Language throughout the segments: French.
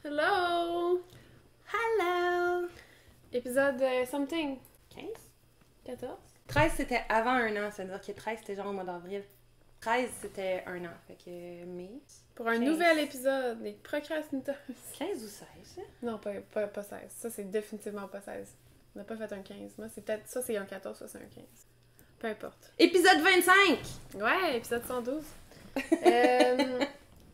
Hello! Hello! Épisode something. 15? 14? 13, c'était avant un an, ça veut dire que 13, c'était genre au mois d'avril. 13, c'était un an, fait que mai. Pour un 15. nouvel épisode des procrastinateurs. 15 ou 16, hein? Non, pas 16. Ça, c'est définitivement pas 16. On n'a pas fait un 15. Moi, c'est peut-être... Ça, c'est un 14, ça, c'est un 15. Peu importe. Épisode 25! Ouais, épisode 112.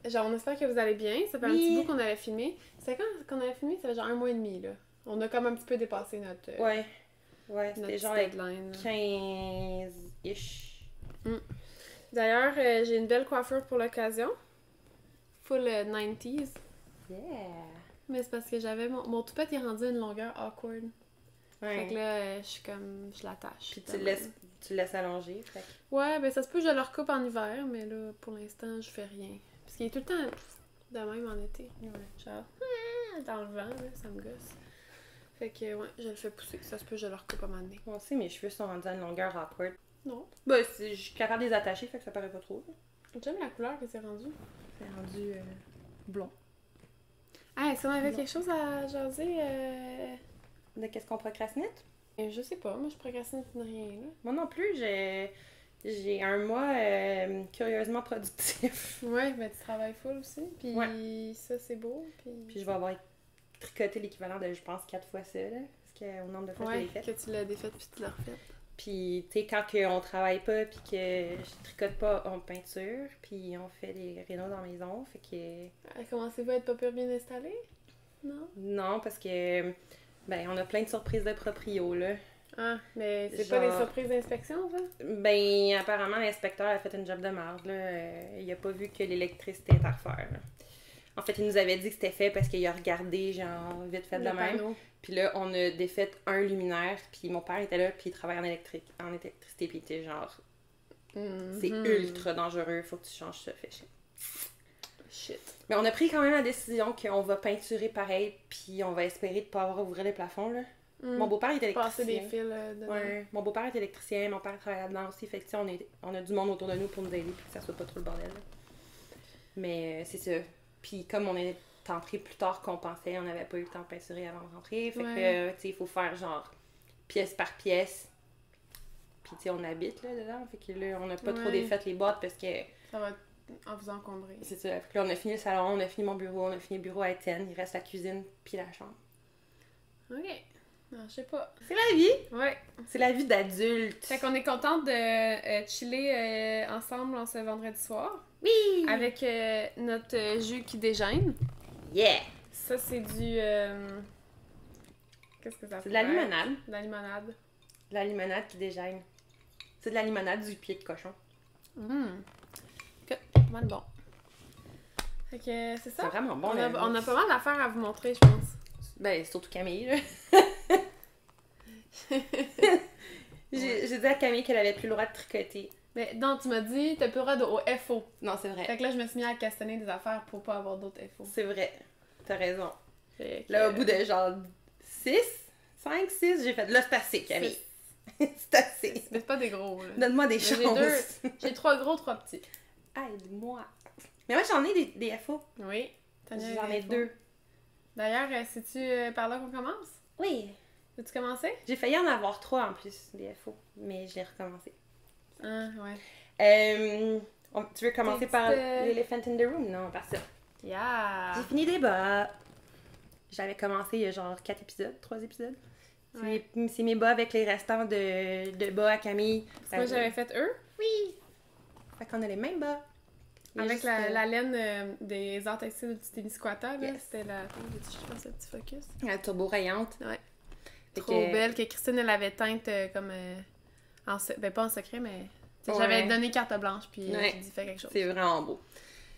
Genre, on espère que vous allez bien. Ça fait un Oui. petit bout qu'on avait filmé. C'était quand qu'on avait filmé? Ça fait genre un mois et demi, là. On a comme un petit peu dépassé notre... Ouais, notre c'était genre petite deadline. 15-ish. D'ailleurs, j'ai une belle coiffure pour l'occasion. Full 90s. Yeah! Mais c'est parce que j'avais... Mon toupette est rendu à une longueur awkward. Fait que Ouais. là, je suis comme... Je l'attache. Puis tu le laisses allonger, fait que... Ouais, ben ça se peut que je le recoupe en hiver, mais là, pour l'instant, je fais rien. Parce qu'il est tout le temps de même en été. Ouais. Genre, dans le vent, là, ça me gosse. Fait que, ouais, je le fais pousser. Ça se peut que je le recoupe à un moment donné. Moi aussi, mes cheveux sont rendus à une longueur awkward. Non. Ben, je suis capable de les attacher, fait que ça paraît pas trop. J'aime la couleur que c'est rendu. C'est rendu blond. Ah, est-ce qu'on avait Non. quelque chose à jaser? De qu'est-ce qu'on procrastine? Je sais pas, moi je procrastine rien, là. Moi non plus, j'ai un mois curieusement productif. Ouais, ben tu travailles full aussi, puis Ouais. ça c'est beau, Puis je vais avoir tricoté l'équivalent de, je pense, 4 fois ça, là. Parce qu'au nombre de fois que je ouais, l'ai fait. que tu l'as défaite puis tu l'as refaite. Puis, tu sais, quand on travaille pas, puis que je tricote pas, on peinture, puis on fait des rénaux dans la maison, fait que... Commencez-vous à être pas pire bien installé? Non? Non, parce que, ben, on a plein de surprises de proprio, là. Ah, mais c'est Genre- pas des surprises d'inspection, ça? Ben, apparemment, l'inspecteur a fait une job de merde, là. Il a pas vu que l'électricité est à refaire, là. En fait, il nous avait dit que c'était fait parce qu'il a regardé, genre, vite fait de Le même. panneau. Puis là, on a défait un luminaire, puis mon père était là, puis il travaille en électricité, puis il était genre, c'est ultra dangereux, faut que tu changes ça, fait chier. Shit. Mais on a pris quand même la décision qu'on va peinturer pareil, puis on va espérer de pas avoir à ouvrir les plafonds, là. Mon beau-père est électricien. Passer des fils dedans. Ouais, mon beau-père est électricien, mon père travaille là-dedans aussi, fait que tu sais, on a du monde autour de nous pour nous aider, puis que ça soit pas trop le bordel, là. Mais c'est ça. Puis comme on est entré plus tard qu'on pensait, on n'avait pas eu le temps de peinturer avant de rentrer. Fait que, tu sais, il faut faire genre pièce par pièce. Puis, tu sais, on habite là dedans. Fait que là, on n'a pas trop défait les boîtes parce que. Ça va en vous encombrer. C'est ça. Fait que là, on a fini le salon, on a fini mon bureau, on a fini le bureau à Étienne. Il reste la cuisine puis la chambre. Ok. Non, je sais pas. C'est la vie! Ouais. C'est la vie d'adulte. Fait qu'on est contente de chiller ensemble en ce vendredi soir. Oui! Avec notre jus qui dégêne. Yeah! Ça, c'est du... Qu'est-ce que ça C'est de la pourrait être? limonade. De la limonade. De la limonade qui dégêne. C'est de la limonade du pied de cochon. Ok, pas mal bon. Fait que c'est ça. C'est vraiment bon. On a pas mal d'affaires à vous montrer, je pense. Ben, surtout Camille, là. J'ai dit à Camille qu'elle avait plus le droit de tricoter. Mais non, tu m'as dit, t'as plus le droit au FO. Non, c'est vrai. Fait que là, je me suis mis à questionner des affaires pour pas avoir d'autres FO. C'est vrai. T'as raison. Fait que, Là, au bout de genre 5, 6, j'ai fait là, c'est assez, Camille. C'est assez. Mais c'est pas des gros, là. Donne-moi des Mais choses. J'ai 3 gros, 3 petits. Aide-moi. Mais moi, j'en ai des FO. Oui. J'en ai 2. D'ailleurs, sais-tu par là qu'on commence? Oui. Veux-tu commencer? J'ai failli en avoir 3 en plus, des FO. Mais je l'ai recommencé. Ah, ouais. Tu veux commencer par l'Elephant in the Room? Non, par ça. Yeah! J'ai fini des bas. J'avais commencé il y a genre 3 épisodes. Ouais. C'est mes bas avec les restants de bas à Camille. Moi, j'avais fait eux. Oui! Fait qu'on a les mêmes bas. Il y a Avec juste, la laine des arts textiles du Témiscouata, là. Yes. C'était la... Attends, veux-tu que je fasse un petit focus? La turbo rayante. Ouais. Fait Trop que- belle, que Christine, elle avait teinte comme... Ben, pas en secret, mais... Ouais. J'avais donné carte blanche, puis Ouais. j'ai dit, fais quelque chose. C'est vraiment beau.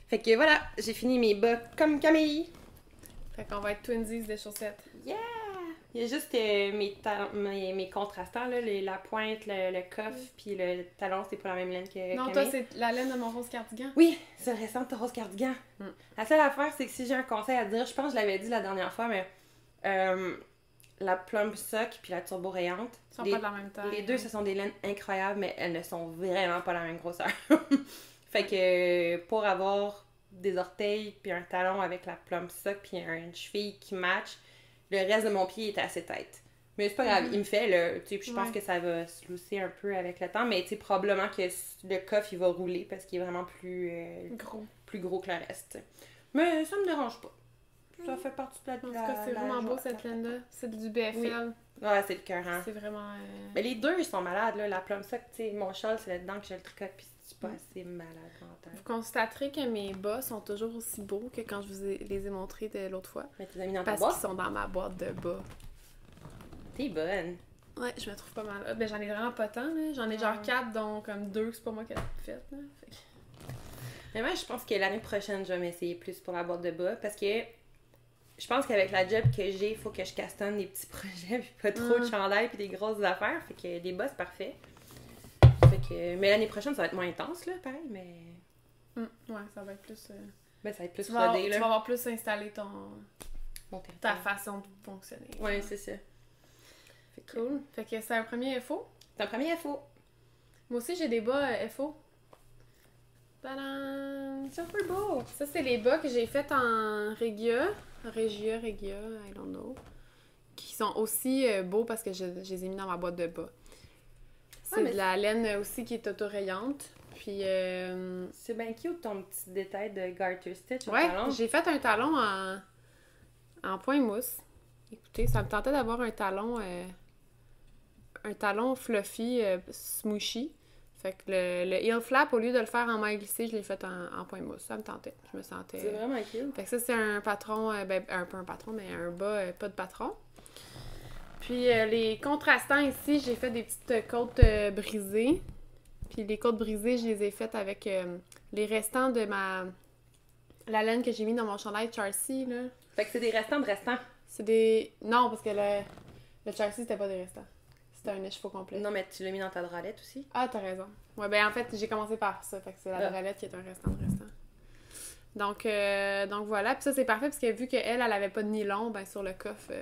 Fait que voilà, j'ai fini mes bas comme Camille. Fait qu'on va être twinsies des chaussettes. Yeah! Il y a juste mes contrastants, là, la pointe, le coffre, puis le talon, c'est pas la même laine que Non, Camille. toi, c'est la laine de mon rose cardigan. Oui, c'est récent de ton rose cardigan. Mm. La seule affaire, c'est que si j'ai un conseil à dire, je pense que je l'avais dit la dernière fois, mais la plum sock puis la turbo rayante, Ils sont pas de la même taille. les deux, ce sont des laines incroyables, mais elles ne sont vraiment pas la même grosseur. Fait que pour avoir des orteils, puis un talon avec la plum sock, puis une cheville qui match. Le reste de mon pied était assez tête. Mais c'est pas grave, il me fait, là, tu sais, puis je pense que ça va se lousser un peu avec le temps, mais tu sais, probablement que le coffre, il va rouler parce qu'il est vraiment plus gros que le reste, t'sais. Mais ça me dérange pas. Ça fait partie de la... En tout cas, c'est vraiment beau cette laine-là. C'est du BFL. Oui. Ouais, c'est le cœur, hein. C'est vraiment... Mais les deux, ils sont malades, là. La plum sock, tu sais, mon châle, c'est là-dedans que je le tricote, puis c'est pas assez malade mental. Vous constaterez que mes bas sont toujours aussi beaux que quand je vous les ai montrés de l'autre fois. Mais tu les as mis dans ta boîte? Parce qu'ils sont dans ma boîte de bas. T'es bonne. Ouais, je me trouve pas mal. Ben, j'en ai vraiment pas tant, là. J'en ai genre 4, dont comme 2 que c'est pas moi qui ai fait, là. Fait que... Mais moi, je pense que l'année prochaine, je vais m'essayer plus pour la boîte de bas, parce que je pense qu'avec la job que j'ai, il faut que je castonne des petits projets, puis pas trop de chandail, puis des grosses affaires. Fait que des bas, c'est parfait. Fait que... Mais l'année prochaine, ça va être moins intense, là, pareil, mais... Ouais, ça va être plus... Ben, ça va être plus rodé, là. Tu vas avoir plus installé ta façon de fonctionner. Ouais, c'est ça. Cool. Fait que c'est un premier FO. C'est un premier FO. Moi aussi, j'ai des bas FO. Tadam! Super beau! Ça, c'est les bas que j'ai fait en Regia, I don't know. Qui sont aussi beaux parce que je les ai mis dans ma boîte de bas. C'est de la laine aussi qui est autorayante. Puis... C'est bien cute ton petit détail de garter stitch au ouais, talon. j'ai fait un talon en point mousse. Écoutez, ça me tentait d'avoir un talon fluffy, smooshy. Fait que le heel flap, au lieu de le faire en maille glissée, je l'ai fait en point mousse. Ça me tentait. Je me sentais... C'est vraiment cute. Fait que ça, c'est un patron, pas un patron, mais un bas, pas de patron. Puis les contrastants ici, j'ai fait des petites côtes brisées. Puis les côtes brisées, je les ai faites avec les restants de la laine que j'ai mis dans mon chandail Charcy, là. Fait que c'est des restants de restants. C'est des... Non, parce que le Charcy, c'était pas des restants. C'était un écheveau complet. Non, mais tu l'as mis dans ta dralette aussi. Ah, t'as raison. Ouais, ben en fait, j'ai commencé par ça. Fait que c'est la dralette qui est un restant de restant. Donc voilà. Puis ça, c'est parfait parce que vu qu'elle avait pas de nylon, ben sur le coffre...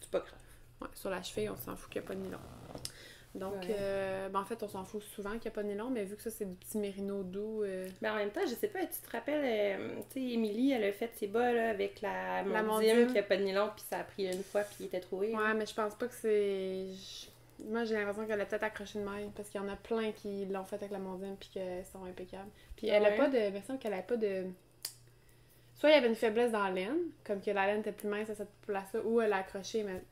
C'est pas grave. Ouais, sur la cheville, on s'en fout qu'il n'y a pas de nylon. Donc, en fait, on s'en fout souvent qu'il n'y a pas de nylon, mais vu que ça, c'est du petit mérino doux... Ben en même temps, je sais pas, tu te rappelles, tu sais, Émilie, elle a fait ses bas là, avec la Mondime Mondime qui a pas de nylon, puis ça a pris une fois, puis il était trouvé. Ouais, mais je pense pas que c'est... Moi, j'ai l'impression qu'elle a peut-être accroché de maille, parce qu'il y en a plein qui l'ont fait avec la Mondime, puis qu'elles sont impeccables. Puis elle a pas de... Il me semble qu'elle a pas de... Soit il y avait une faiblesse dans la laine, comme que la laine était plus mince à cette place-là, ou elle a accroché, mais...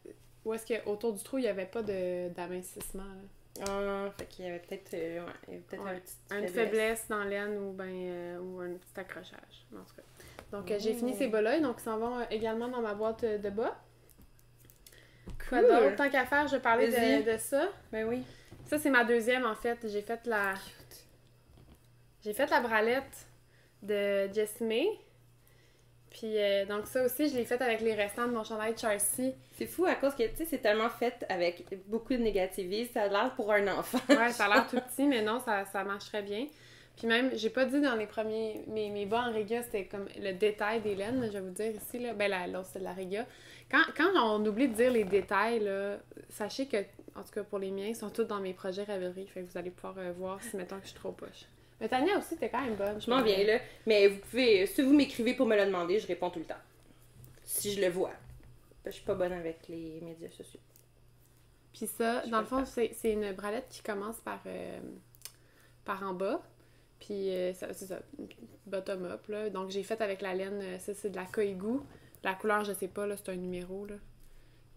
Ou est-ce qu'autour du trou, il y avait pas d'amincissement, là? Ah, fait qu'il y avait peut-être une faiblesse dans la laine ou un petit accrochage, en tout cas. Donc, j'ai fini ces bas-là, donc ils s'en vont également dans ma boîte de bas. Quoi d'autre? Tant qu'à faire, je parlais de ça. Ben oui. Ça, c'est ma deuxième, en fait. J'ai fait la bralette de Jessie. Puis, donc ça aussi, je l'ai faite avec les restants de mon chandail Charcy. C'est fou à cause que, tu sais, c'est tellement fait avec beaucoup de négativisme. Ça a l'air pour un enfant. Ouais, ça a l'air tout petit, mais non, ça marcherait bien. Puis même, j'ai pas dit dans les premiers... Mes bas en Regia, c'était comme le détail des laines, je vais vous dire ici, là. Ben, l'autre, c'est de la Regia. Quand on oublie de dire les détails, là, sachez que, en tout cas pour les miens, ils sont tous dans mes projets Ravelry. Fait que vous allez pouvoir voir si, mettons, que je suis trop poche. Mais Tania aussi, t'es quand même bonne. Je m'en viens, là. Mais vous pouvez... Si vous m'écrivez pour me le demander, je réponds tout le temps. Si je le vois. Je suis pas bonne avec les médias sociaux. Puis ça, dans le fond, c'est une bralette qui commence par en bas. Puis c'est ça, bottom up, là. Donc j'ai fait avec la laine, ça c'est de la Koigu. La couleur, je sais pas, là, c'est un numéro, là.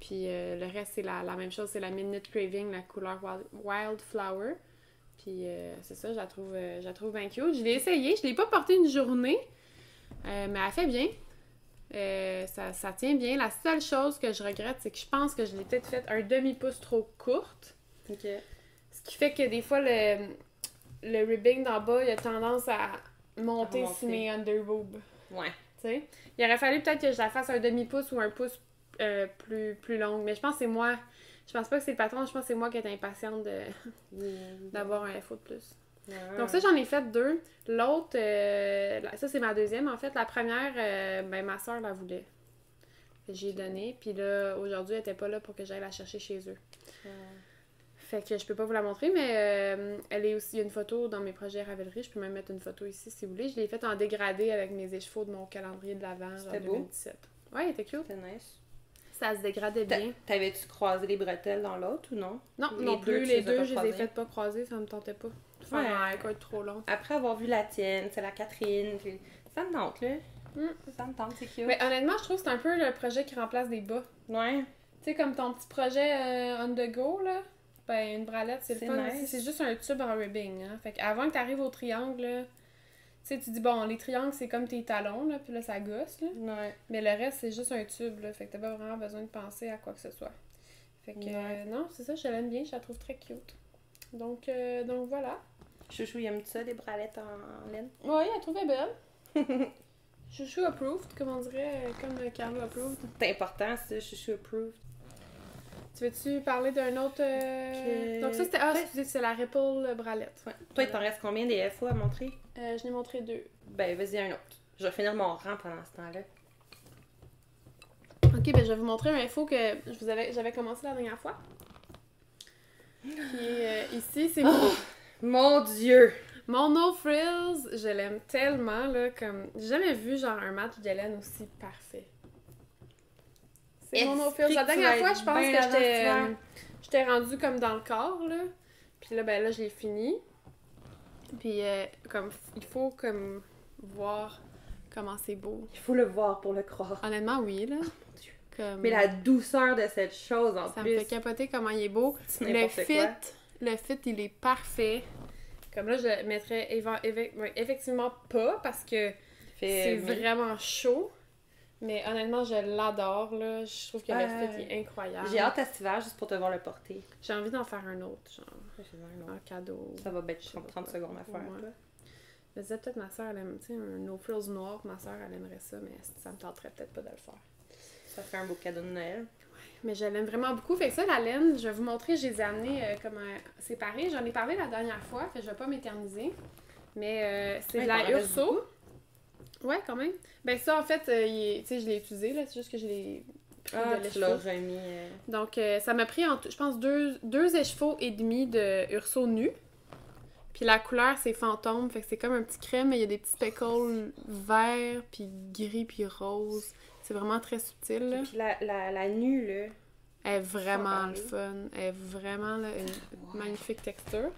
Puis le reste, c'est la même chose, c'est la Midnight Craving, la couleur Wildflower. Puis c'est ça, je la trouve bien cute. Je l'ai essayé, je l'ai pas portée une journée, mais elle fait bien. Ça tient bien. La seule chose que je regrette, c'est que je pense que je l'ai peut-être faite un demi-pouce trop courte. OK. Ce qui fait que des fois, le ribbing d'en bas, il a tendance à monter sur mes underboobs. Ouais. Tu sais? Il aurait fallu peut-être que je la fasse un demi-pouce ou un pouce plus longue. Mais je pense que c'est moi. Je pense pas que c'est le patron, je pense que c'est moi qui est impatiente d'avoir un FO de plus. Ah. Donc ça, j'en ai fait 2. L'autre, ça c'est ma deuxième en fait. La première, ma soeur la voulait. J'ai donné. Puis là, aujourd'hui, elle était pas là pour que j'aille la chercher chez eux. Fait que je peux pas vous la montrer, mais elle est aussi. Il y a une photo dans mes projets Ravelry. Je peux même mettre une photo ici si vous voulez. Je l'ai faite en dégradé avec mes écheveaux de mon calendrier de l'Avent, genre C'était beau. 2017. Ouais, elle était cute. C'était nice. Ça se dégradait bien. T'avais-tu croisé les bretelles dans l'autre ou non? Non, Les non deux, plus. tu Les les as deux, pas je les ai croisées? faites pas croiser, ça me tentait pas. Faire un code trop long. Après avoir vu la tienne, c'est la Catherine, puis ça me tente, là. Ça me tente, c'est cute. Mais honnêtement, je trouve que c'est un peu le projet qui remplace des bas. Ouais. Tu sais, comme ton petit projet on the go, là. Ben, une bralette, c'est le C'est fun nice. aussi. C'est juste un tube en ribbing, hein. Fait qu'avant que t'arrives au triangle, là, tu sais, tu dis, bon, les triangles, c'est comme tes talons, là, puis là, ça gosse, là. Ouais. Mais le reste, c'est juste un tube, là. Fait que t'as pas vraiment besoin de penser à quoi que ce soit. Fait que, Ouais. non, c'est ça, je l'aime bien, je la trouve très cute. Donc voilà. Chouchou, il aime ça, des bralettes en laine? Oui, elle trouvait belle. Chouchou approved, comme on dirait, comme Carlo approved. C'est important, ça, chouchou approved. Tu veux-tu parler d'un autre... Donc ça, c'était... Ah, Ouais. excusez, c'est la Ripple bralette. Ouais. Toi, il t'en reste combien des FO à montrer? Je l'ai montré 2. Ben, vas-y, un autre. Je vais finir mon rang pendant ce temps-là. Ok, ben je vais vous montrer un info que j'avais commencé la dernière fois. Puis ici, c'est Mon Dieu! mon No Frills. Je l'aime tellement, là, comme... J'ai jamais vu, genre, un match de laine aussi parfait. C'est mon No Frills. La dernière fois, je pense que j'étais rendue comme dans le corps, là. Puis là, ben là, je l'ai fini. Puis, comme, il faut, comme, voir comment c'est beau. Il faut le voir pour le croire. Honnêtement, oui, là. Oh mon Dieu. Comme... Mais la douceur de cette chose, en Ça plus. me fait capoter comment il est beau. C'est Le n'importe fit, quoi. le fit, il est parfait. Comme là, je le mettrais effectivement pas parce que c'est vraiment chaud. Mais honnêtement, je l'adore, là. Je trouve que le fit est incroyable. J'ai hâte à cet hiver juste pour te voir le porter. J'ai envie d'en faire un autre, genre, un cadeau. Ça va être Je sais 30 pas. secondes à faire. Ouais. là. Je me disais peut-être ma soeur, elle aime, tu sais, un No Frills noir, ma soeur, elle aimerait ça, mais ça me tenterait peut-être pas de le faire. Ça fait un beau cadeau de Noël. Mais je l'aime vraiment beaucoup. Fait que ça, la laine, je vais vous montrer, je les ai amenées comme séparées. J'en ai parlé la dernière fois, fait que je vais pas m'éterniser. Mais c'est Ouais, de la t'en reste Urso. beaucoup. Ouais, quand même. Ben ça, en fait, tu sais, je l'ai utilisé, là. C'est juste que je l'ai pris de Tu l'as l'écheveau. remis. Donc, ça m'a pris, je pense, deux écheveaux et demi de Urso nu. Puis la couleur, c'est fantôme. Fait que c'est comme un petit crème, mais il y a des petits speckles verts, puis gris, puis rose. C'est vraiment très subtil, là. Puis la nue, là. Elle est vraiment le Parler. fun. Elle est vraiment là, une magnifique texture.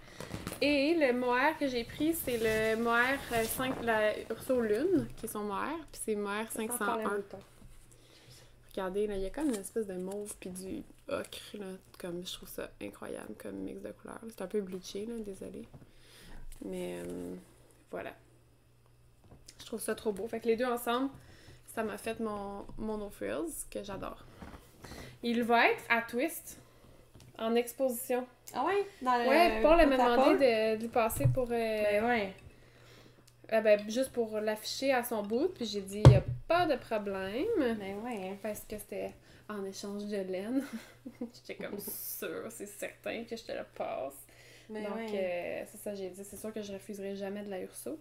Et le mohair que j'ai pris, c'est le mohair 5, la Urso Lune, qui est son mohair. Puis c'est mohair Ça sent par 501. le mouton. Regardez, là, il y a comme une espèce de mauve puis du ocre, là. Comme, je trouve ça incroyable comme mix de couleurs. C'est un peu bleaché, là, désolé. Mais voilà. Je trouve ça trop beau. Fait que les deux ensemble, ça m'a fait mon No Frills, que j'adore. Il va être à Twist, en exposition. Ah ouais? Dans le, Ouais, Paul m'a ta demandé Paul? de lui passer pour... Ben ouais. juste pour l'afficher à son bout, puis j'ai dit, il n'y a pas de problème. Ben ouais. Parce que c'était en échange de laine. J'étais comme sûre, c'est certain que je te le passe. Ben Donc, ouais. c'est ça, j'ai dit, c'est sûr que je refuserai jamais de la Urso.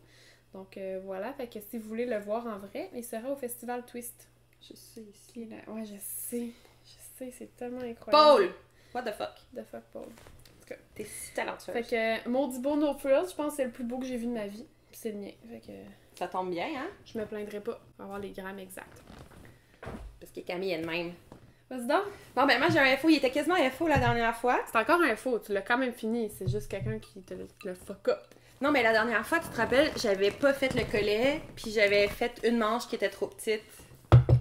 Donc, voilà, fait que si vous voulez le voir en vrai, il sera au Festival Twist. Je sais ici. Qui est là. Ouais, je sais, c'est tellement incroyable. Paul! What the fuck? The fuck, Paul. T'es si talentueuse. Fait que, Maudit Beau No Frills, je pense que c'est le plus beau que j'ai vu de ma vie. Puis c'est le mien. Fait que, Ça tombe bien, hein? je me plaindrai pas. On va avoir les grammes exacts. Parce que Camille est de même. Vas-y donc. Bon, ben moi j'ai un FO. Il était quasiment FO la dernière fois. C'est encore un faux, tu l'as quand même fini. C'est juste quelqu'un qui te le fuck up. Non, mais la dernière fois, tu te rappelles, j'avais pas fait le collet, puis j'avais fait une manche qui était trop petite.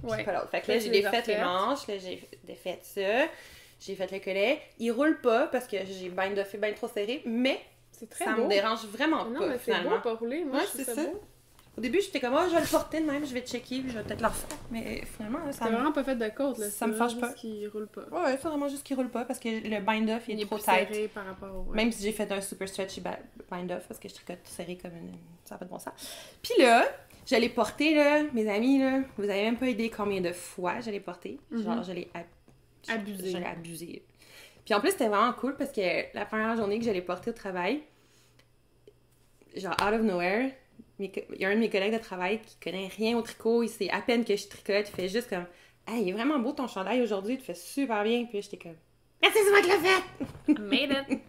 Ouais. Pas l'autre. Fait que là, Là, j'ai tu les défait as les refaites. manches, là, j'ai défait ça. J'ai fait le collet. Il roule pas parce que j'ai bind-offé bien trop serré, mais C'est très ça beau. me dérange vraiment Non, pas, mais c'est finalement. beau pas rouler. Moi, Ouais, je trouve c'est ça ça. beau. Au début, j'étais comme, oh, je vais le porter de même, je vais checker, puis je vais peut-être le refaire. Mais finalement, là, ça C'est me... vraiment pas fait de côte, là. Ça me C'est fâche juste pas. qu'il roule pas. Ouais, c'est vraiment juste qu'il roule pas parce que le bind-off il est trop plus tight. serré par rapport au... Même si j'ai fait un super stretchy bind-off parce que je tricote serré comme une... Ça n'a pas de bon sens. Puis là, je l'ai porté, là, mes amis, là, vous avez même pas idée combien de fois je l'ai porté. Genre, je l'ai Abusé. Je l'ai abusé. Puis en plus, c'était vraiment cool parce que la première journée que je l'ai porté au travail, genre, out of nowhere, il y a un de mes collègues de travail qui connaît rien au tricot, il sait à peine que je tricote, il fait juste comme « Hey, il est vraiment beau ton chandail aujourd'hui, tu fais super bien. » Puis là, j'étais comme Merci, c'est moi qui l'ai fait! Made it!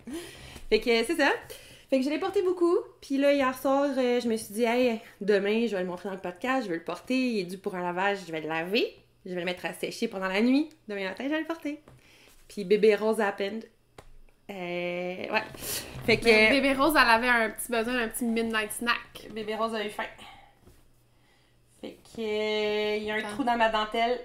Fait que c'est ça. Fait que je l'ai porté beaucoup. Puis là, hier soir, je me suis dit, hey, demain, je vais le montrer dans le podcast, je vais le porter. Il est dû pour un lavage, je vais le laver. Je vais le mettre à sécher pendant la nuit. Demain matin, je vais le porter. Puis bébé Rose happened. Ouais. Fait que. Mais bébé Rose, elle avait un petit besoin d'un petit midnight snack. Bébé Rose a eu faim. Fait que. Il y a un trou dans ma dentelle.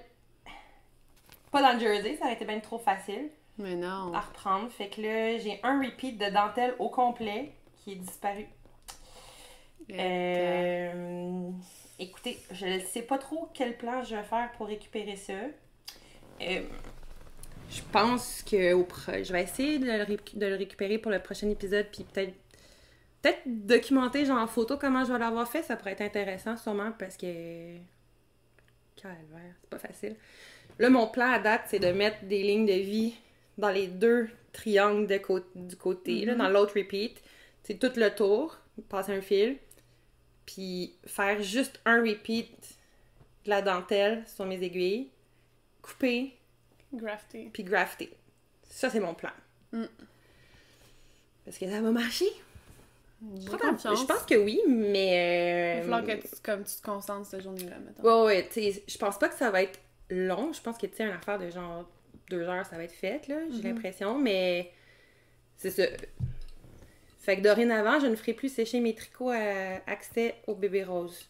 Pas dans le jersey, ça aurait été bien trop facile Mais non. à reprendre. Fait que là, j'ai un repeat de dentelle au complet qui est disparu. Écoutez, je ne sais pas trop quel plan je vais faire pour récupérer ça. Je pense que je vais essayer de le récupérer pour le prochain épisode, puis peut-être documenter genre en photo comment je vais l'avoir fait. Ça pourrait être intéressant sûrement parce que... Calvaire, c'est pas facile. Là, mon plan à date, c'est de mettre des lignes de vie dans les 2 triangles du côté, là, dans l'autre repeat. C'est tout le tour, passer un fil, puis faire juste un repeat de la dentelle sur mes aiguilles, couper, Grafté. puis grafter. Ça, c'est mon plan. Parce que ça va marcher. J'ai confiance. Je pense que oui, mais... Il va falloir que tu te concentres cette journée-là, mettons. Ouais, tu sais, je pense pas que ça va être long. Je pense que, tu sais, une affaire de genre 2 heures, ça va être fait, là, j'ai l'impression, mais c'est ça. Fait que dorénavant, je ne ferai plus sécher mes tricots à accès au bébé Rose.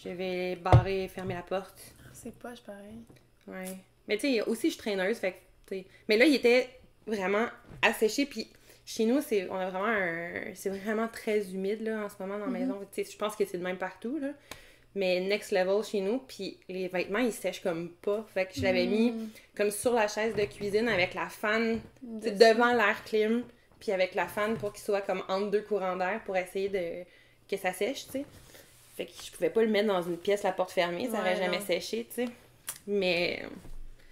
Je vais barrer et fermer la porte. C'est poche, pareil. Ouais. Mais tu sais, aussi, je suis traîneuse, fait que, tu sais... Mais là, il était vraiment asséché, puis chez nous, c'est vraiment très humide, là, en ce moment, dans la maison. Tu sais, je pense que c'est de même partout, là. Mais next level chez nous, puis les vêtements, ils sèchent comme pas. Fait que je l'avais mis comme sur la chaise de cuisine avec la fan devant l'air clim, puis avec la fan pour qu'il soit comme entre 2 courants d'air pour essayer que ça sèche, tu sais. Fait que je pouvais pas le mettre dans une pièce, la porte fermée, ça aurait jamais séché, tu sais. Mais...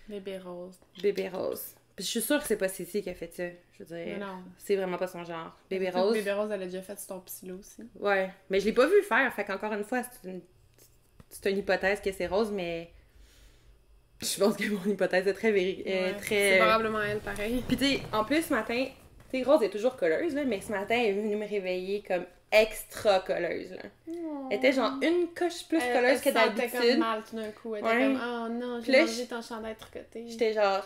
Bébé Rose. Bébé Rose. Puis je suis sûre que c'est pas Cici qui a fait ça. Je veux dire, c'est vraiment pas son genre. Bébé Rose. Bébé Rose, elle a déjà fait sur ton psylo aussi. Ouais, mais je l'ai pas vu faire, fait qu'encore une fois, c'est une hypothèse que c'est Rose, mais je pense que mon hypothèse est très... C'est probablement elle, pareil. Puis tu sais, en plus, ce matin, tu sais, Rose est toujours colleuse, là, mais ce matin, elle est venue me réveiller comme extra colleuse, là. Elle était genre une coche plus colleuse que d'habitude. Elle était comme mal tout d'un coup. Elle était comme, oh non, j'ai mangé ton chandail tricoté. J'étais genre...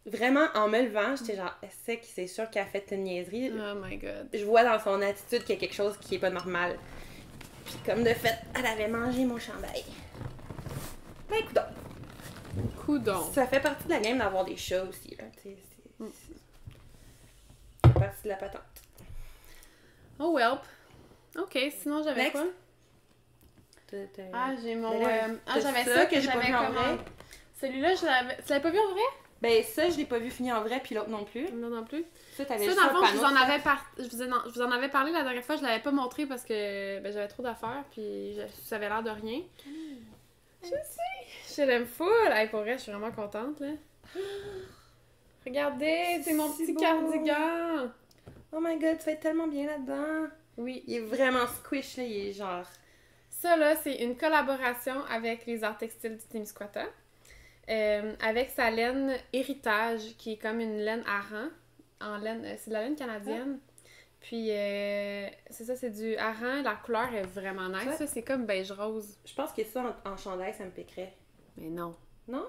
Vraiment, en me levant, j'étais genre, c'est sûr qu'elle a fait une niaiserie. Oh my god. Je vois dans son attitude qu'il y a quelque chose qui est pas normal. Puis comme de fait, elle avait mangé mon chandail. Ben, Coudon. Ça fait partie de la game d'avoir des chats aussi, là. C'est partie de la patente. Oh welp. Ok, sinon j'avais quoi? J'ai mon... j'avais ça que j'avais commandé. Celui-là, tu l'avais pas vu en vrai? Ben ça, je l'ai pas vu finir en vrai, puis l'autre non plus. Non plus. Ça, t'avais ça, dans le fond, je vous en avais parlé la dernière fois, je l'avais pas montré parce que j'avais trop d'affaires, puis ça avait l'air de rien. Je sais, je l'aime full. Hey, pour vrai, je suis vraiment contente, là. Regardez, c'est mon petit cardigan. Oh my god, tu vas être tellement bien là-dedans. Oui. Il est vraiment squish, là, il est genre... Ça, là, c'est une collaboration avec les arts textiles du Témiscouata. Avec sa laine héritage, qui est comme une laine hareng. En laine, c'est de la laine canadienne. Puis, c'est ça, c'est du hareng. La couleur est vraiment nice. Ça, c'est comme beige rose. Je pense que ça, en chandail, ça me piquerait. Mais non. Non?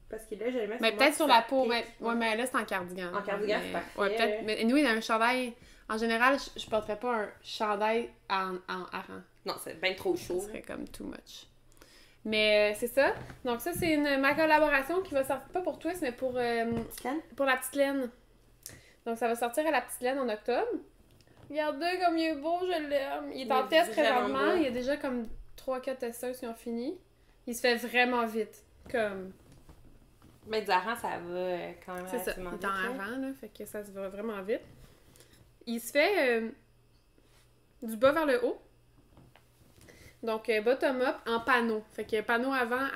Parce que là, je le mets mais peut-être sur la peau. Ouais, mais là, c'est en cardigan. En cardigan, c'est parfait. Ouais, peut-être. Mais nous, il y a un chandail. En général, je porterais pas un chandail en hareng. Non, c'est bien trop chaud. Ce serait comme too much. Mais c'est ça. Donc ça, c'est ma collaboration qui va sortir, pas pour Twist, mais pour la petite laine. Donc ça va sortir à la petite laine en octobre. Regardez comme il est beau, je l'aime. Il est en test présentement. Il y a déjà comme 3-4 testeuses qui ont fini. Il se fait vraiment vite. Comme... Mais du hareng, ça va quand même c'est ça. Il est vite. En hareng, là. Fait que ça se va vraiment vite. Il se fait du bas vers le haut. Donc, bottom-up en panneau. Fait que panneau avant,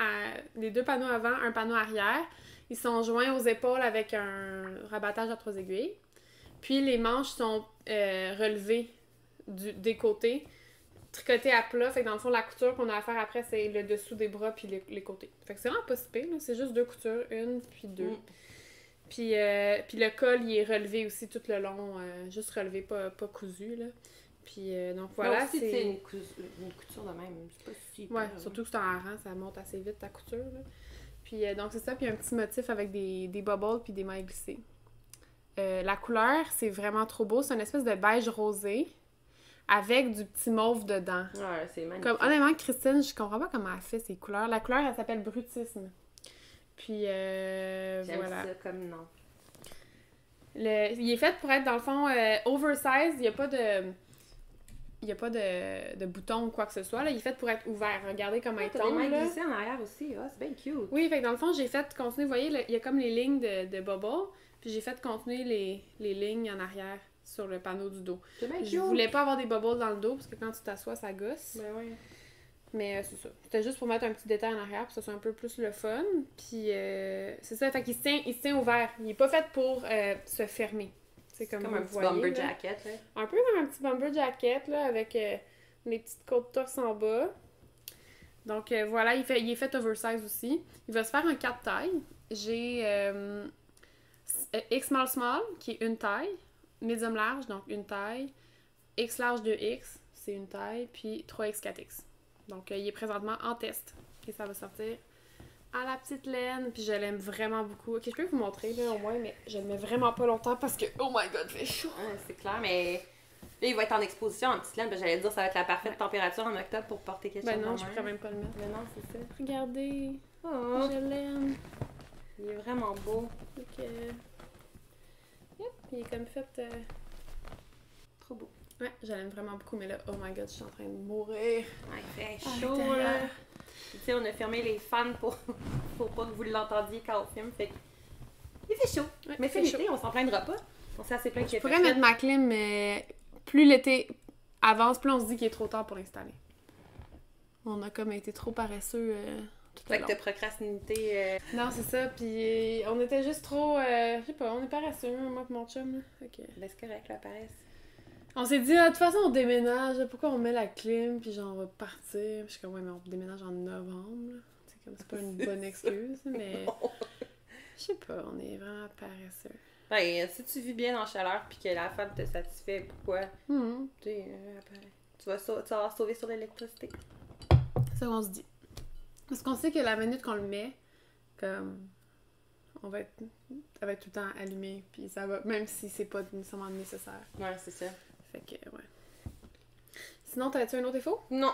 les 2 panneaux avant, un panneau arrière. Ils sont joints aux épaules avec un rabattage à 3 aiguilles. Puis, les manches sont relevées des côtés, tricotées à plat. Fait que dans le fond, la couture qu'on a à faire après, c'est le dessous des bras puis les côtés. Fait que c'est vraiment pas si pire, là. C'est juste 2 coutures, 1 puis 2. Puis le col, il est relevé aussi tout le long, juste relevé, pas cousu, là. Puis donc voilà, aussi, c'est... une couture de même, c'est pas si... Ouais, surtout que c'est en rang, ça monte assez vite ta couture, là. Puis donc c'est ça, puis un petit motif avec des bubbles puis des mailles glissées. La couleur, c'est vraiment trop beau, c'est une espèce de beige rosé avec du petit mauve dedans. Ouais, c'est magnifique. Comme, honnêtement, Christine, je comprends pas comment elle fait ces couleurs. La couleur, elle s'appelle Brutisme. Puis J'aime voilà. ça comme nom. Il est fait pour être, dans le fond, oversize. Il n'y a pas de bouton ou quoi que ce soit. Là. Il est fait pour être ouvert. Regardez comment il T'as tombe. des mailles Là. glissées en arrière aussi. Ah, c'est bien cute. Oui, fait que dans le fond, j'ai fait continuer. Vous voyez, il y a comme les lignes de bubble. Puis j'ai fait continuer les lignes en arrière sur le panneau du dos. C'est bien cute. Je voulais pas avoir des bubbles dans le dos parce que quand tu t'assois, ça gosse. Ben oui. Mais c'est ça. C'était juste pour mettre un petit détail en arrière pour que ça soit un peu plus le fun. Puis c'est ça, fait qu'il se tient ouvert. Il est pas fait pour se fermer. C'est comme un vous petit voyez, bomber là. jacket, là. Un peu comme un petit bomber jacket, là, avec les petites côtes torse en bas. Donc voilà, il est fait oversize aussi. Il va se faire en 4 tailles. J'ai X small small, qui est une taille. Medium large, donc une taille. X large 2X, c'est une taille. Puis 3X 4X. Donc, il est présentement en test. Et ça va sortir à la petite laine. Puis je l'aime vraiment beaucoup. Ok, je peux vous montrer là au moins, mais je le mets vraiment pas longtemps parce que, oh my god, il fait chaud. Ouais, c'est clair, mais là, il va être en exposition en petite laine. Ben, j'allais dire, ça va être la parfaite température en octobre pour porter quelque chose. Ben non, je peux quand même pas le mettre. Mais non, c'est ça. Regardez, Oh, je l'aime. il est vraiment beau. Donc, yep, il est comme fait. Trop beau. Ouais, je l'aime vraiment beaucoup, mais là, oh my god, je suis en train de mourir. Ouais, il fait À chaud, l'intérieur. là. Tu sais, on a fermé les fans pour pas que vous l'entendiez quand on filme. Fait que il fait chaud. Ouais, Mais il c'est fait l'été, on s'en plaindra pas. On s'est assez plaint qu'il Je ait pourrais fait mettre ma clim, mais plus l'été avance, plus on se dit qu'il est trop tard pour l'installer. On a comme été trop paresseux tout le Fait que long. t'as procrastiné. Non, c'est ça, puis on était juste trop, je sais pas, on est paresseux, moi et mon chum, là. Fait que... Ben, c'est correct, la paresse. On s'est dit, de toute façon, on déménage, pourquoi on met la clim, puis genre, on va partir. Puis je suis comme, ouais, mais on déménage en novembre, là. C'est comme, c'est pas une bonne excuse, mais... Je sais pas, on est vraiment paresseux. Ben, si tu vis bien dans la chaleur puis que la femme te satisfait, pourquoi? Mhm. Tu sais, après, tu vas sauver sur l'électricité. C'est ça qu'on se dit. Parce qu'on sait que la minute qu'on le met, comme... ça va être tout le temps allumé, puis ça va, même si c'est pas nécessairement nécessaire. Ouais, c'est ça. Fait que, ouais. Sinon, t'avais-tu un autre défaut? Non,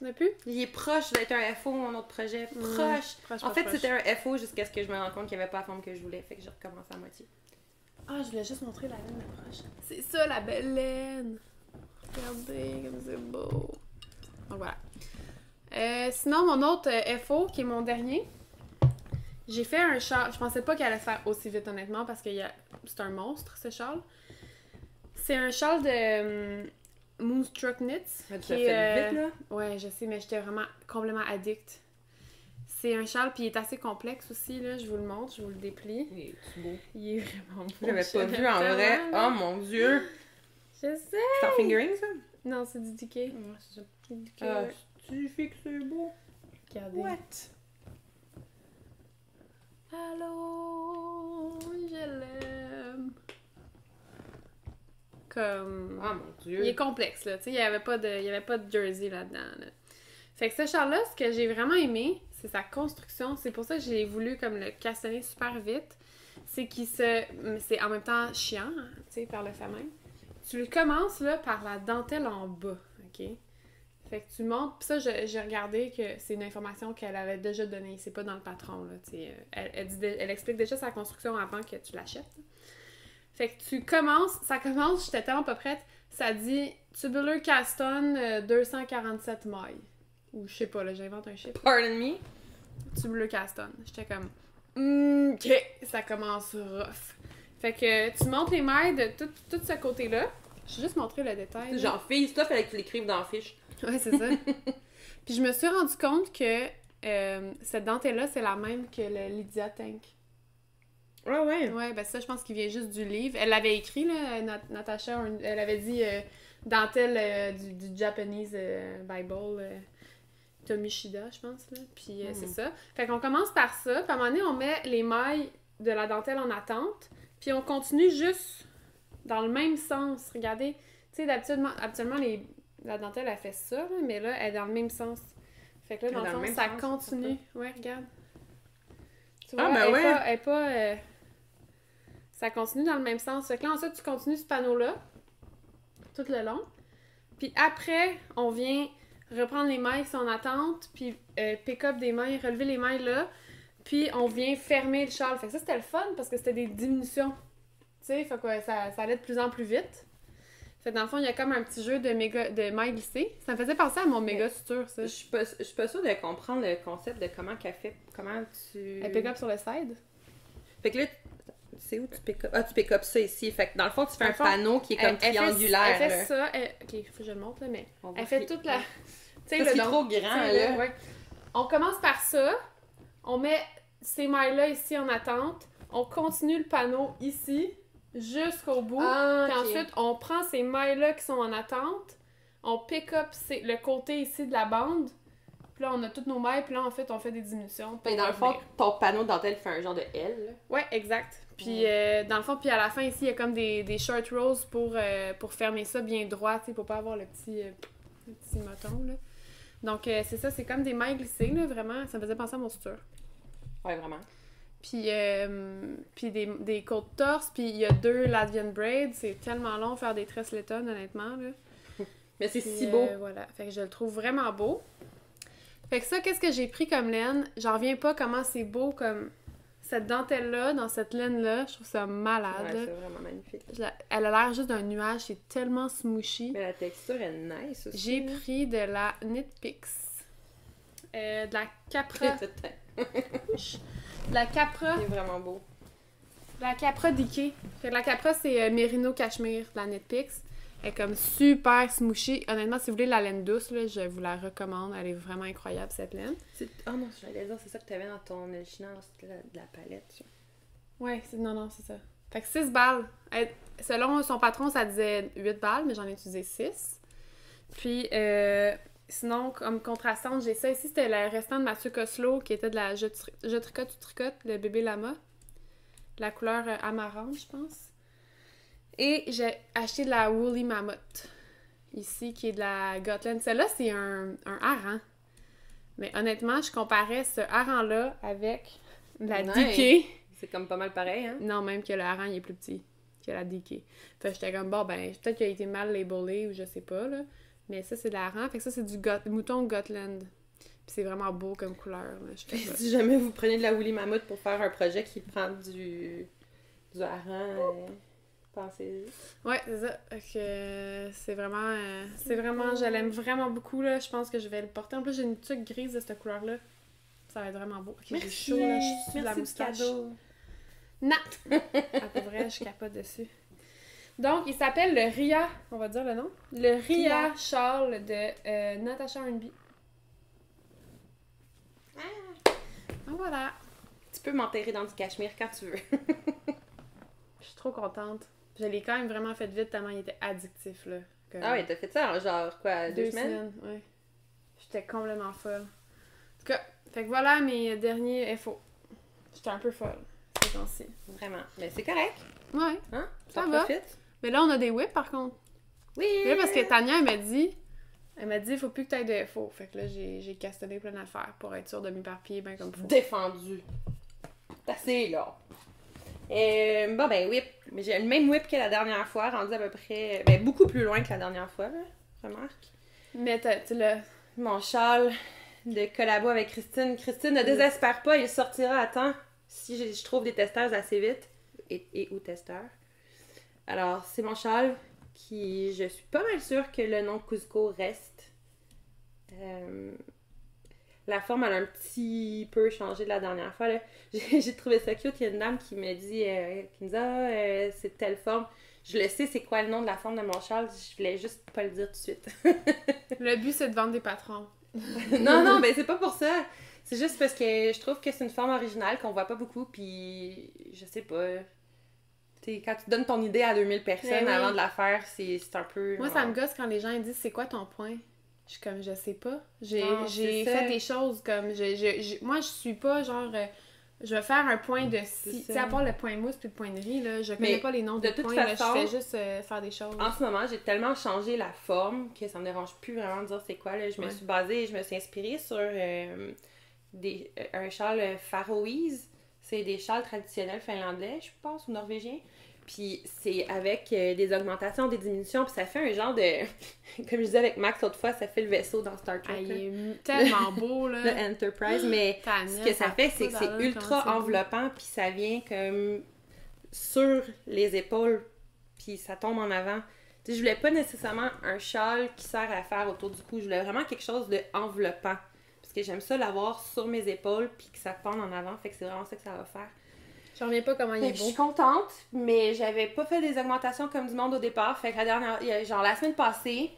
On a plus? il est proche d'être un FO, mon autre projet. Proche. Proche, En fait, proche. c'était un FO jusqu'à ce que je me rende compte qu'il n'y avait pas la forme que je voulais. Fait que je recommence à moitié. Ah, je voulais juste montrer la laine de proche. C'est ça, la belle laine! Regardez comme c'est beau! Donc voilà. Sinon, mon autre FO, qui est mon dernier, j'ai fait un châle. Je pensais pas qu'elle allait se faire aussi vite, honnêtement, parce que c'est un monstre, ce châle. C'est un châle de Moonstruck Knits. Tu l'as qui fait est, vite, là? Ouais, je sais, mais j'étais vraiment complètement addict. C'est un châle, puis il est assez complexe aussi, là. Je vous le montre, je vous le déplie. Il est beau. Il est vraiment beau. Je l'avais pas l'aime vu en vrai. tellement, là. Oh mon dieu! Je sais! C'est en fingering, ça? Non, c'est du decay. Ouais, c'est ça. C'est du decay, Ah, ouais. tu fais que c'est beau. Regardez. What? Allô, je l'aime. Comme... Oh mon dieu. Il est complexe, là. Tu sais, il y avait pas de jersey là-dedans, là. Fait que ce châle-là, ce que j'ai vraiment aimé, c'est sa construction. C'est pour ça que j'ai voulu comme le castanner super vite. C'est c'est en même temps chiant, hein, tu sais, par le fait même. Tu le commences, là, par la dentelle en bas, OK? Fait que tu montes... Puis ça, j'ai regardé que c'est une information qu'elle avait déjà donnée. C'est pas dans le patron, là, tu sais. Elle explique déjà sa construction avant que tu l'achètes. Fait que tu commences... Ça commence, j'étais tellement pas prête. Ça dit « Tubular Caston 247 mailles ». Ou je sais pas, là, j'invente un chiffre. Pardon me? Tubular Caston. J'étais comme... OK, ça commence rough. Fait que tu montes les mailles de tout ce côté-là. Je vais juste montrer le détail. là. Genre, fille, c'est toi, fallait que tu l'écrives dans la fiche. Ouais, c'est ça. Puis je me suis rendu compte que cette dentelle-là, c'est la même que le Lydia Tank. Ouais. Ouais, ben ça, je pense qu'il vient juste du livre. Elle l'avait écrit, là, Natasha, elle avait dit dentelle du Japanese Bible, Tomishida, je pense, là. Puis c'est ça. Fait qu'on commence par ça, puis à un moment donné, on met les mailles de la dentelle en attente, puis on continue juste dans le même sens. Regardez, tu sais, habituellement, la dentelle, elle fait ça, là, mais là, elle est dans le même sens. Fait que là, dans le fond, ça continue. Ouais, regarde. Tu vois, elle est pas... ça continue dans le même sens. Fait que là, ensuite, tu continues ce panneau-là, tout le long. Puis après, on vient reprendre les mailles qui sont en attente, puis pick up des mailles, relever les mailles là, puis on vient fermer le châle. Fait que ça, c'était le fun, parce que c'était des diminutions. Tu sais, fait que ça allait de plus en plus vite. Fait que dans le fond, il y a comme un petit jeu de mailles glissées. Ça me faisait penser à mon méga suture, ça. Je suis pas sûre de comprendre le concept de comment qu'elle fait. Comment tu... Elle pick up sur le side. Fait que là, c'est où tu pick up? Ah, tu pick up ça ici. Fait que dans le fond, tu fais un panneau qui est comme triangulaire. Elle fait ça. Ok, faut que je le montre, là, mais elle fait toute la... Tu sais, c'est trop grand, là. Ouais. On commence par ça. On met ces mailles-là ici en attente. On continue le panneau ici. Jusqu'au bout. Puis ensuite, on prend ces mailles-là qui sont en attente, on pick up le côté ici de la bande, puis là, on a toutes nos mailles, puis là, en fait, on fait des diminutions. Puis dans le fond, ton panneau de dentelle fait un genre de L. Là. Ouais, exact. Puis dans le fond, puis à la fin, ici, il y a comme des short rows pour fermer ça bien droit, tu sais, pour pas avoir le petit moton, là. Donc, c'est ça, c'est comme des mailles glissées, là, vraiment. Ça me faisait penser à mon suture. Ouais, vraiment. Puis des côtes torses, puis il y a 2 Latvian braids. C'est tellement long faire des tresses lettonnes, honnêtement, là. Mais c'est si beau. Voilà, fait que je le trouve vraiment beau. Fait que ça, qu'est-ce que j'ai pris comme laine? J'en reviens pas comment c'est beau, comme cette dentelle-là, dans cette laine-là. Je trouve ça malade. Ouais, c'est vraiment magnifique. Elle a l'air juste d'un nuage, c'est tellement smooshy. Mais la texture est nice aussi. J'ai pris de la Knit Picks. De la Capra. La Capra. C'est vraiment beau. La Capra d'Ikea. Fait que la Capra, c'est Merino Cashmere de la Knit Picks. Elle est comme super smooshy. Honnêtement, si vous voulez la laine douce, là, je vous la recommande. Elle est vraiment incroyable, cette laine. Oh non, j'allais dire, c'est ça que tu avais dans ton échinage de la palette. Ouais, non, c'est ça. Fait que 6 balles. Selon son patron, ça disait 8 balles, mais j'en ai utilisé 6. Puis, sinon, comme contrastante, j'ai ça ici. C'était le restant de Mathieu Coslo, qui était de la Je tricote, tu tricotes, le bébé lama. La couleur amarante, je pense. Et j'ai acheté de la Woolly Mammoth, ici, qui est de la Gotland. Celle-là, c'est un hareng. Mais honnêtement, je comparais ce hareng-là avec la Dikea. C'est comme pas mal pareil, hein? Non, même que le hareng, il est plus petit que la Dikea. Fait que j'étais comme, bon, ben, peut-être qu'il a été mal labelé ou je sais pas, là. Mais ça, c'est de hareng. Fait que ça, c'est du mouton Gotland. Puis c'est vraiment beau comme couleur, là. Si jamais vous prenez de la Woolly Mammoth pour faire un projet qui prend du hareng... Pensez. Ouais, c'est ça. Que c'est vraiment, je l'aime vraiment beaucoup, là. Je pense que je vais le porter. En plus, j'ai une tuque grise de cette couleur-là. Ça va être vraiment beau. Okay, j'ai chaud, là. Je suis de la moustache. Nat! Ah, pour vrai, je capote dessus. Donc, il s'appelle le Ria, on va dire le nom. Le Ria Shawl de Natasha Hornby. Donc, voilà. Tu peux m'enterrer dans du cachemire quand tu veux. Je suis trop contente. Je l'ai quand même vraiment fait vite tellement il était addictif, là. Comme... Ah oui, t'as fait ça en genre, quoi, 2 semaines? Ouais. J'étais complètement folle. En tout cas, fait que voilà mes derniers FO. J'étais un peu folle, ces temps-ci. Vraiment. Mais c'est correct. Ouais. Hein? Ça va. Profite. Mais là, on a des whips, par contre. Oui! Mais là, parce que Tania, elle m'a dit, il faut plus que t'ailles de FO. Fait que là, j'ai castonné plein d'affaires pour être sûre de m'éparpiller bien comme faut. Défendu. C'est assez, là. Bon, ben, whip. Mais j'ai le même whip que la dernière fois, rendu à peu près... Ben, beaucoup plus loin que la dernière fois, là. Remarque. Mais tu l'as... Mon châle de collabo avec Christine. Christine, ne désespère pas, il sortira à temps si je trouve des testeurs assez vite. Et ou testeurs. Alors, c'est mon châle qui... Je suis pas mal sûre que le nom Cusco reste. La forme, elle a un petit peu changé de la dernière fois. Là. J'ai trouvé ça cute. Il y a une dame qui me dit, c'est telle forme. Je le sais, c'est quoi le nom de la forme de mon châle. Je voulais juste pas le dire tout de suite. Le but, c'est de vendre des patrons. non, mais c'est pas pour ça. C'est juste parce que je trouve que c'est une forme originale qu'on voit pas beaucoup. Puis, je sais pas. T'sais, quand tu donnes ton idée à 2000 personnes avant de la faire, c'est un peu... Moi, ça me gosse quand les gens ils disent, c'est quoi ton point? Je suis comme, je sais pas. J'ai fait des choses comme... Moi, je suis pas genre Je vais faire un point de scie. Tu sais, à part le point mousse puis le point de riz, là, je connais pas les noms de points. Façon, là, je fais juste faire des choses. En ce moment, j'ai tellement changé la forme que ça me dérange plus vraiment de dire c'est quoi. Là. Je me suis basée, je me suis inspirée sur un châle Faroese. C'est des châles traditionnels finlandais, je pense, ou norvégiens. Puis c'est avec des augmentations, des diminutions, puis ça fait un genre de... Comme je disais avec Max autrefois, ça fait le vaisseau dans Star Trek. Il est tellement beau, là. Le Enterprise, mais ce que ça fait, c'est que c'est ultra enveloppant, puis ça vient comme sur les épaules, puis ça tombe en avant. Tu sais, je voulais pas nécessairement un châle qui sert à faire autour du cou, je voulais vraiment quelque chose de enveloppant. Parce que j'aime ça l'avoir sur mes épaules, puis que ça pende en avant, fait que c'est vraiment ça que ça va faire. Je reviens pas comment il est beau. Je suis contente, mais j'avais pas fait des augmentations comme du monde au départ. Fait que la semaine passée,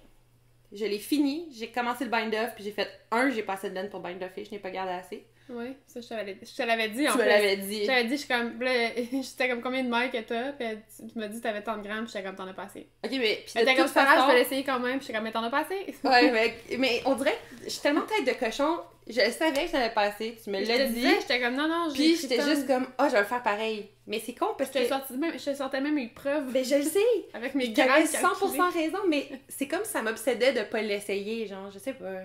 je l'ai fini. J'ai commencé le bind-off, puis j'ai fait j'ai pas assez de laine pour bind-offer. Je n'ai pas gardé assez. Oui, ça, je te l'avais dit, en fait. Tu me l'avais dit. Je t'avais dit, j'étais comme combien de mailles que t'as, puis tu m'as dit que t'avais tant de grammes, puis j'étais comme t'en as pas assez. Ok, mais puis de toute façon... je vais l'essayer quand même, puis j'étais comme, mais t'en as pas assez. Ouais, mais on dirait que je suis tellement tête de cochon, je savais que j'en avais pas assez, tu me l'as dit. J'étais comme, non, puis j'étais juste comme, je vais le faire pareil. Mais c'est con parce que... Je te sortais même mes preuves. Mais je le sais! Avec mes grammes calculés. J'avais 100% raison, mais c'est comme ça m'obsédait de pas l'essayer, genre, je sais pas...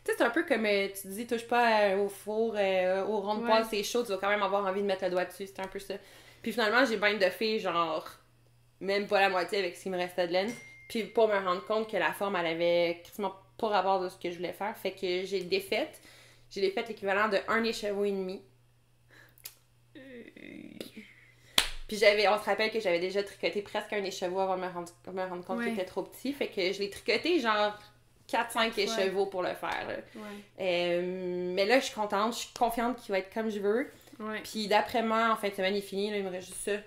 Tu sais, c'est un peu comme tu dis, touche pas au four, au rond de poêle, c'est chaud, tu vas quand même avoir envie de mettre le doigt dessus, c'était un peu ça. Puis finalement, j'ai bind-offé, genre, même pas la moitié avec ce qui me restait de laine. Puis pour me rendre compte que la forme, elle avait quasiment pas rapport de ce que je voulais faire. Fait que j'ai défait l'équivalent de 1 écheveau et demi. Puis on se rappelle que j'avais déjà tricoté presque un écheveau avant de me rendre compte qu'il était trop petit. Fait que je l'ai tricoté, genre... 4-5 écheveaux pour le faire. Mais là, je suis contente, je suis confiante qu'il va être comme je veux. Puis d'après moi, en fin de semaine, il est fini, là, il me reste juste ça.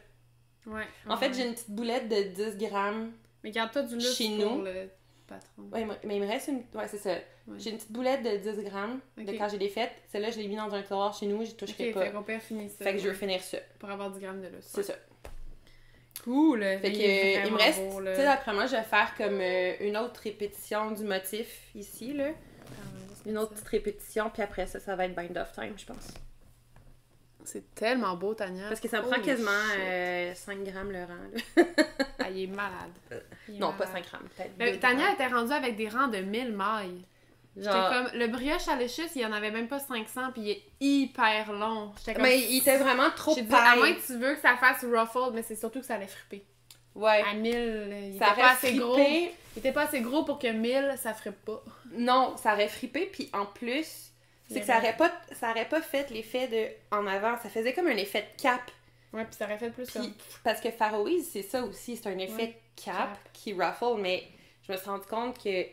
En fait, j'ai une petite boulette de 10 grammes. Mais garde-toi du lustre chez pour nous. Le patron. Ouais, mais il me reste une... Ouais, c'est ça. J'ai une petite boulette de 10 grammes de quand j'ai les faites. Celle-là, je l'ai mis dans un tiroir chez nous, je toucherai pas. Fait qu'on peut finir ça. Fait que je veux finir ça. Pour avoir 10 grammes de lustre. C'est ça. Cool! Fait que, il me reste, tu sais, d'après moi, je vais faire comme une autre répétition du motif ici, là. Une autre petite répétition, puis après ça, ça va être bind-off time, je pense. C'est tellement beau, Tania. Parce que ça me prend quasiment 5 grammes le rang, là. Il est malade. Non, pas 5 grammes, peut-être. Tania était rendue avec des rangs de 1000 mailles. Genre... comme, le brioche à l'échisse, il y en avait même pas 500, puis il est hyper long. Comme, mais il était vraiment trop paille. À moins que tu veux que ça fasse ruffled, mais c'est surtout que ça allait fripper. Ouais. À 1000, il était pas assez gros. Il était pas assez gros pour que 1000, ça frippe pas. Non, ça aurait frippé, puis en plus, c'est que ça aurait pas fait l'effet de en avant. Ça faisait comme un effet de cap. Ouais, puis ça aurait fait plus comme... Parce que Faroese, c'est ça aussi, c'est un effet cap qui ruffle, mais je me suis rendu compte que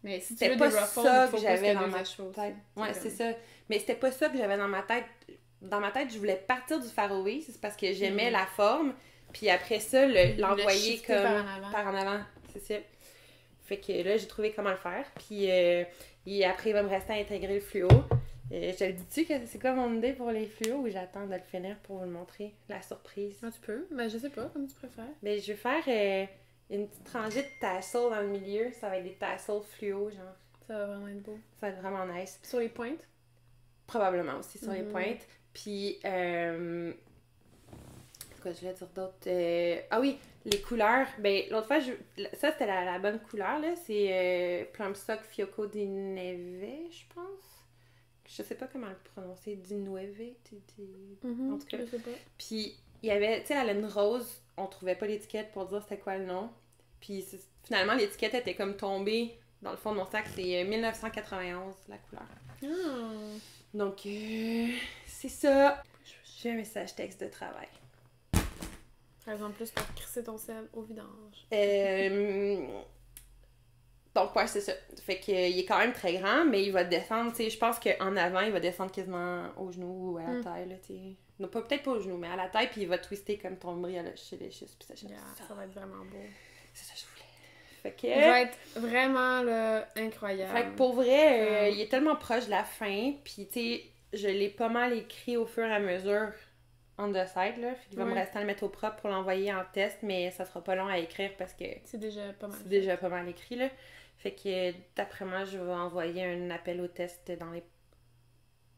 mais si c'était pas ça que j'avais dans ma tête. Ouais, c'est ça. Mais c'était pas ça que j'avais dans ma tête. Dans ma tête, je voulais partir du Faroese, c'est parce que j'aimais la forme, puis après ça, l'envoyer comme par en avant. C'est ça. Fait que là, j'ai trouvé comment le faire. Puis après, il va me rester à intégrer le fluo. Je te le dis-tu que c'est quoi mon idée pour les fluos ou j'attends de le finir pour vous le montrer? La surprise. Ah, tu peux? Mais je sais pas, comme tu préfères. Mais je vais faire une petite rangée de tassels dans le milieu. Ça va être des tassels fluo, genre. Ça va vraiment être beau. Ça va être vraiment nice. Sur les pointes? Probablement aussi sur les pointes. Puis, quoi je voulais dire d'autre? Ah oui, les couleurs. Ben, l'autre fois, ça c'était la bonne couleur, là. C'est Plumsock Fiocco di Neve, je pense. Je sais pas comment le prononcer. Di Nueve. En tout cas. Je sais pas. Puis, il y avait, tu sais, la laine rose, on trouvait pas l'étiquette pour dire c'était quoi le nom. Puis, finalement, l'étiquette était comme tombée dans le fond de mon sac. C'est 1991, la couleur. Oh. Donc, c'est ça. J'ai un message texte de travail. Par exemple, plus pour crisser ton sel au vidange. Donc, ouais, c'est ça. Fait qu'il est quand même très grand, mais il va descendre, tu sais, je pense qu'en avant, il va descendre quasiment au genou ou à la taille, là, tu sais. Non, peut-être pas au genou, mais à la taille, puis il va twister comme ton brioche chez les chistes, puis ça va être vraiment beau. C'est ça que je voulais. Fait que... Il va être vraiment, là, incroyable. Fait que pour vrai, il est tellement proche de la fin, puis tu sais, je l'ai pas mal écrit au fur et à mesure on the side, là. Il va me rester à le mettre au propre pour l'envoyer en test, mais ça sera pas long à écrire parce que... C'est déjà pas mal. C'est déjà pas mal écrit, là. Fait que, d'après moi, je vais envoyer un appel au test dans les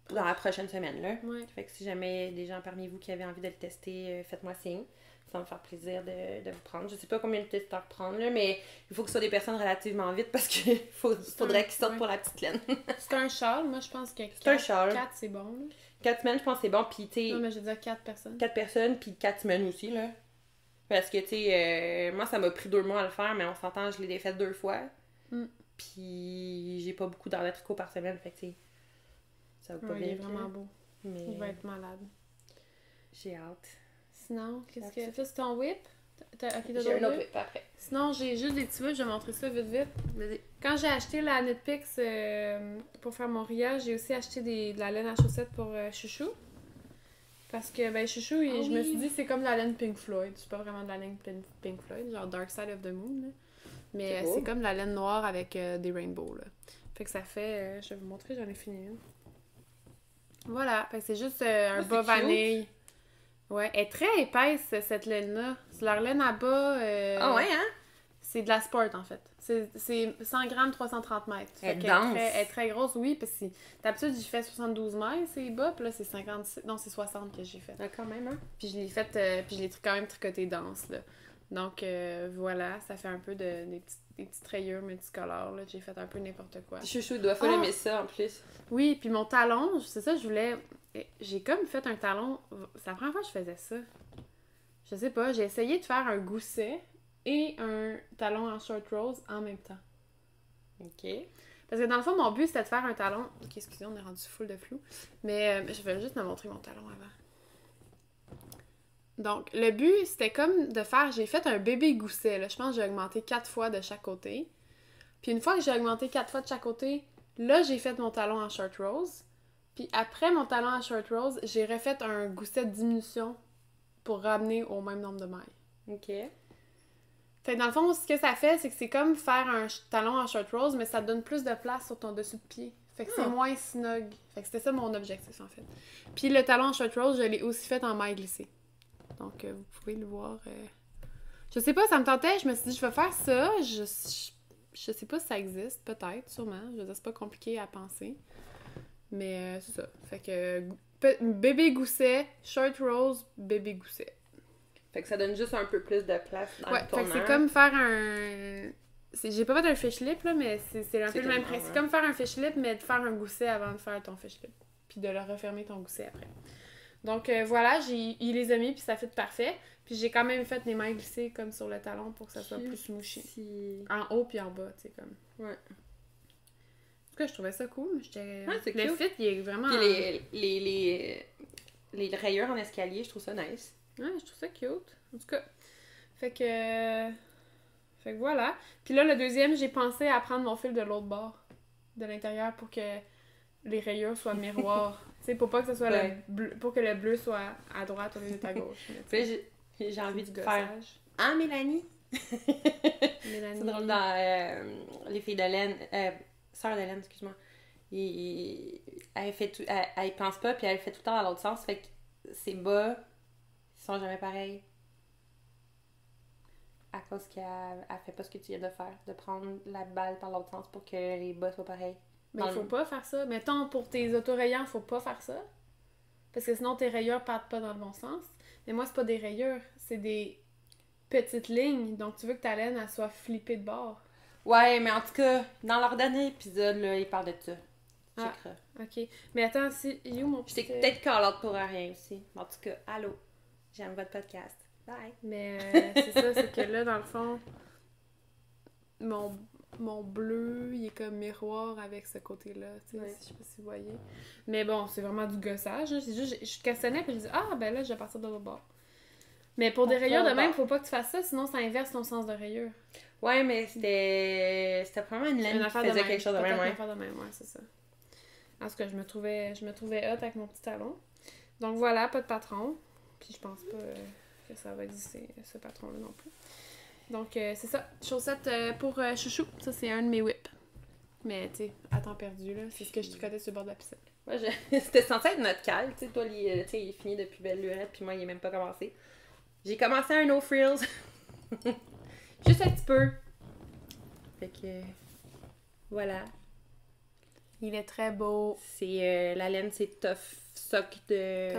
dans la prochaine semaine, là. Ouais. Fait que si jamais des gens parmi vous qui avaient envie de le tester, faites-moi signe. Ça va me faire plaisir de vous prendre. Je sais pas combien de testeurs prendre, là, mais il faut que ce soit des personnes relativement vite parce qu'il faudrait qu'ils sortent pour la petite laine. C'est un châle, moi je pense que c'est un châle. 4 c'est bon. Là. 4 semaines, je pense que c'est bon. Puis, tu sais. Non, mais je veux dire 4 personnes. 4 personnes, puis 4 semaines aussi, là. Parce que, tu sais, moi, ça m'a pris 2 mois à le faire, mais on s'entend, je l'ai défait 2 fois. Puis, j'ai pas beaucoup d'heures de tricot par semaine, fait que, tu sais, ça va pas bien. Il est vraiment beau. Mais... Il va être malade. J'ai hâte. Sinon, qu'est-ce que... Ça, c'est ton whip? J'ai un autre whip après. Sinon, j'ai juste des petits whips, je vais montrer ça vite vite. Vas-y. Quand j'ai acheté la Knitpicks pour faire mon riage, j'ai aussi acheté de la laine à chaussettes pour Chouchou. Parce que, ben, Chouchou, je me suis dit, c'est comme de la laine Pink Floyd. C'est pas vraiment de la laine Pink Floyd, genre Dark Side of the Moon, là. Mais c'est comme de la laine noire avec des rainbows, là. Fait que ça fait... je vais vous montrer, j'en ai fini une. Voilà, fait que c'est juste un bas vanille. Ouais, elle est très épaisse, cette laine-là. C'est leur laine à bas... Ah ouais, hein? C'est de la sport, en fait. C'est 100 grammes, 330 mètres. Elle dense. Elle est très grosse, oui, parce que d'habitude, j'ai fait 72 mètres, c'est bas, puis là, c'est 56... Non, c'est 60 que j'ai fait. Ah, quand même, hein? Puis je l'ai fait... puis je l'ai quand même tricoté dense, là. Donc, voilà, ça fait un peu des petites rayures multicolores, là. J'ai fait un peu n'importe quoi. Chouchou, il doit falloir aimer ça, en plus. Oui, puis mon talon, c'est ça, je voulais... J'ai comme fait un talon... C'est la première fois que je faisais ça. Je sais pas, j'ai essayé de faire un gousset et un talon en short rose en même temps. OK. Parce que dans le fond, mon but, c'était de faire un talon... Ok, excusez, on est rendu full de flou. Mais je vais juste me montrer mon talon avant. Donc, le but, c'était comme de faire... J'ai fait un bébé gousset, là. Je pense que j'ai augmenté 4 fois de chaque côté. Puis une fois que j'ai augmenté 4 fois de chaque côté, là, j'ai fait mon talon en short rose. Puis après mon talon en short rose, j'ai refait un gousset de diminution pour ramener au même nombre de mailles. OK. Fait que dans le fond, ce que ça fait, c'est que c'est comme faire un talon en short rose, mais ça te donne plus de place sur ton dessus de pied. Fait que c'est moins snug. Fait que c'était ça mon objectif, en fait. Puis le talon en short rose, je l'ai aussi fait en maille glissée. Donc, vous pouvez le voir. Je sais pas, ça me tentait. Je me suis dit, je vais faire ça. Je sais pas si ça existe. Peut-être, sûrement. Je veux dire, c'est pas compliqué à penser. Mais c'est ça. Fait que bébé gousset, short rose, bébé gousset. Fait que ça donne juste un peu plus de place dans le tournant. Fait que c'est comme faire un... J'ai pas fait un fish lip, là, mais c'est un peu le même principe. C'est comme faire un fish lip, mais de faire un gousset avant de faire ton fish lip. Puis de le refermer ton gousset après. Donc voilà, il les a mis, puis ça fait parfait. Puis j'ai quand même fait des mailles glissées comme sur le talon pour que ça soit plus smooshy. En haut puis en bas, tu sais, comme. Ouais. En tout cas, je trouvais ça cool. Le fit, il est vraiment... Puis les rayures en escalier, je trouve ça nice. Ouais, je trouve ça cute. En tout cas, fait que voilà. Puis là, le deuxième, j'ai pensé à prendre mon fil de l'autre bord, de l'intérieur, pour que les rayures soient miroirs. Tu sais, pour pas que ce soit le bleu, pour que le bleu soit à droite au lieu d'être à gauche. Puis j'ai envie de faire... Ah, Mélanie! C'est drôle, dans Les filles de laine... Sœur de laine, excuse-moi. Elle fait tout... Elle pense pas, puis elle fait tout le temps dans l'autre sens. Fait que ses bas... Ils sont jamais pareils. À cause qu'elle fait pas ce que tu viens de faire. De prendre la balle par l'autre sens pour que les bas soient pareils. Mais il faut pas faire ça. Mettons, pour tes autorayants, faut pas faire ça. Parce que sinon, tes rayures partent pas dans le bon sens. Mais moi, c'est pas des rayures. C'est des petites lignes. Donc, tu veux que ta laine, elle soit flippée de bord. Ouais, mais en tout cas, dans leur dernier épisode, là, ils parlent de ça. Ah, ok. Mais attends, il est où mon petit... J'étais peut-être call-out pour rien aussi. En tout cas, allô. J'aime votre podcast. Bye! Mais c'est ça, c'est que là, dans le fond, mon bleu, il est comme miroir avec ce côté-là. Tu sais, je sais pas si vous voyez. Mais bon, c'est vraiment du gossage. Hein. C'est juste, je questionnais puis je dis ah, ben là, je vais partir de l'autre bord. Mais pour des rayures de même, faut pas que tu fasses ça, sinon ça inverse ton sens de rayure. Ouais, mais c'était vraiment une laine qui faisait quelque chose de même. Une affaire de même, ouais, c'est ça. En tout cas, je me trouvais hot avec mon petit talon. Donc voilà, pas de patron. Puis je pense pas que ça va exister, ce patron-là non plus. Donc c'est ça. Chaussettes pour Chouchou. Ça, c'est un de mes whips. Mais tu sais, à temps perdu, là, c'est ce que je tricotais sur le bord de la piscine. Ouais, c'était censé être notre cal. Tu sais, toi, il est fini depuis belle lurette, puis moi, il est même pas commencé. J'ai commencé un no frills. Juste un petit peu. Fait que... Voilà. Il est très beau. C'est la laine, c'est Tough Sock de...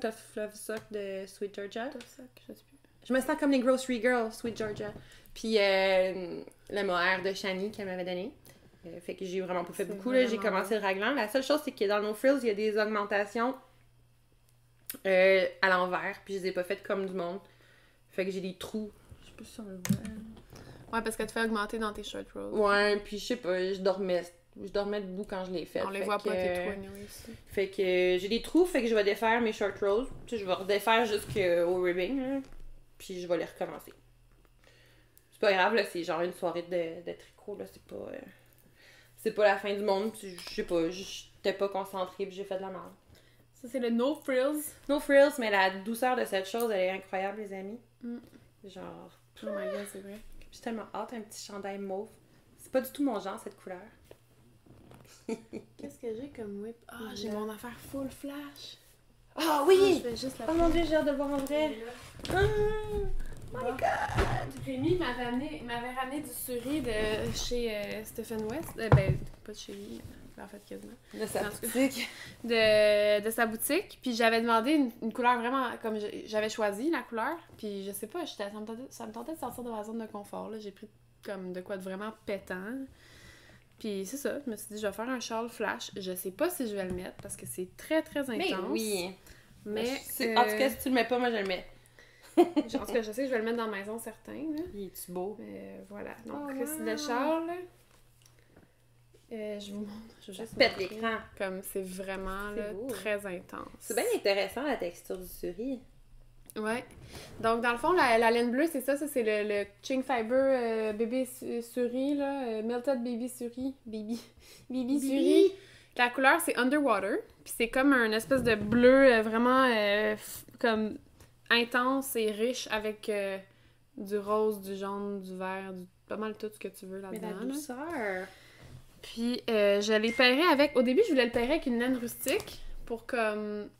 Tough Love Sock de Sweet Georgia. Tough Sock, je sais plus. Je me sens comme les Grocery Girls, Sweet Georgia. Puis le mohair de Shani qu'elle m'avait donné. Fait que j'ai vraiment pas fait beaucoup. Là, j'ai commencé le raglan. La seule chose, c'est que dans nos frills, il y a des augmentations à l'envers. Puis je les ai pas faites comme du monde. Fait que j'ai des trous. Je sais pas si on le voit. Ouais, parce que tu fais augmenter dans tes short rolls. Ouais, puis je sais pas, je dormais debout quand je l'ai fait. On les voit pas, tes trous, anyway, ici. Fait que j'ai des trous, fait que je vais défaire mes short rolls. Tu sais, je vais redéfaire jusqu'au ribbing, là. Puis je vais les recommencer. C'est pas grave, là, c'est genre une soirée de tricot, là, c'est pas la fin du monde. Je sais pas, j'étais pas concentrée puis j'ai fait de la merde. Ça, c'est le No Frills. No frills, mais la douceur de cette chose, elle est incroyable, les amis. Genre... Oh my god, c'est vrai. J'ai tellement hâte, un petit chandail mauve. C'est pas du tout mon genre, cette couleur. Qu'est-ce que j'ai comme whip? Ah, j'ai mon affaire full flash. Ah oui! Je fais juste la Oh mon dieu, j'ai hâte de le voir en vrai. Oh my god! Rémi m'avait ramené du suri de chez Stephen West. Ben, pas de chez lui, en fait, quasiment. De sa boutique. De sa boutique. Puis j'avais demandé une couleur vraiment comme j'avais choisi la couleur. Puis je sais pas, ça me tentait de sortir de ma zone de confort. Là. J'ai pris comme de quoi de vraiment pétant. Puis c'est ça, je me suis dit, je vais faire un châle flash. Je sais pas si je vais le mettre parce que c'est très très intense. Mais oui! Mais en tout cas, si tu le mets pas, moi je le mets. En tout cas, je sais que je vais le mettre dans la maison, certain. Là. Il est-tu beau? Voilà. Donc, le châle, je vous montre. Je vais juste pète montrer. l'écran. Comme c'est vraiment là, beau. très intense. C'est bien intéressant la texture du suri. Ouais. Donc, dans le fond, la laine bleue, c'est ça. Ça, c'est le Ching Fiber bébé suri, là. Melted baby suri. Baby suri. La couleur, c'est Underwater. Puis c'est comme un espèce de bleu vraiment comme intense et riche avec du rose, du jaune, du vert, pas mal tout ce que tu veux là-dedans. Mais la douceur! Puis je l'ai pairé avec... Au début, je voulais le pairer avec une laine rustique pour comme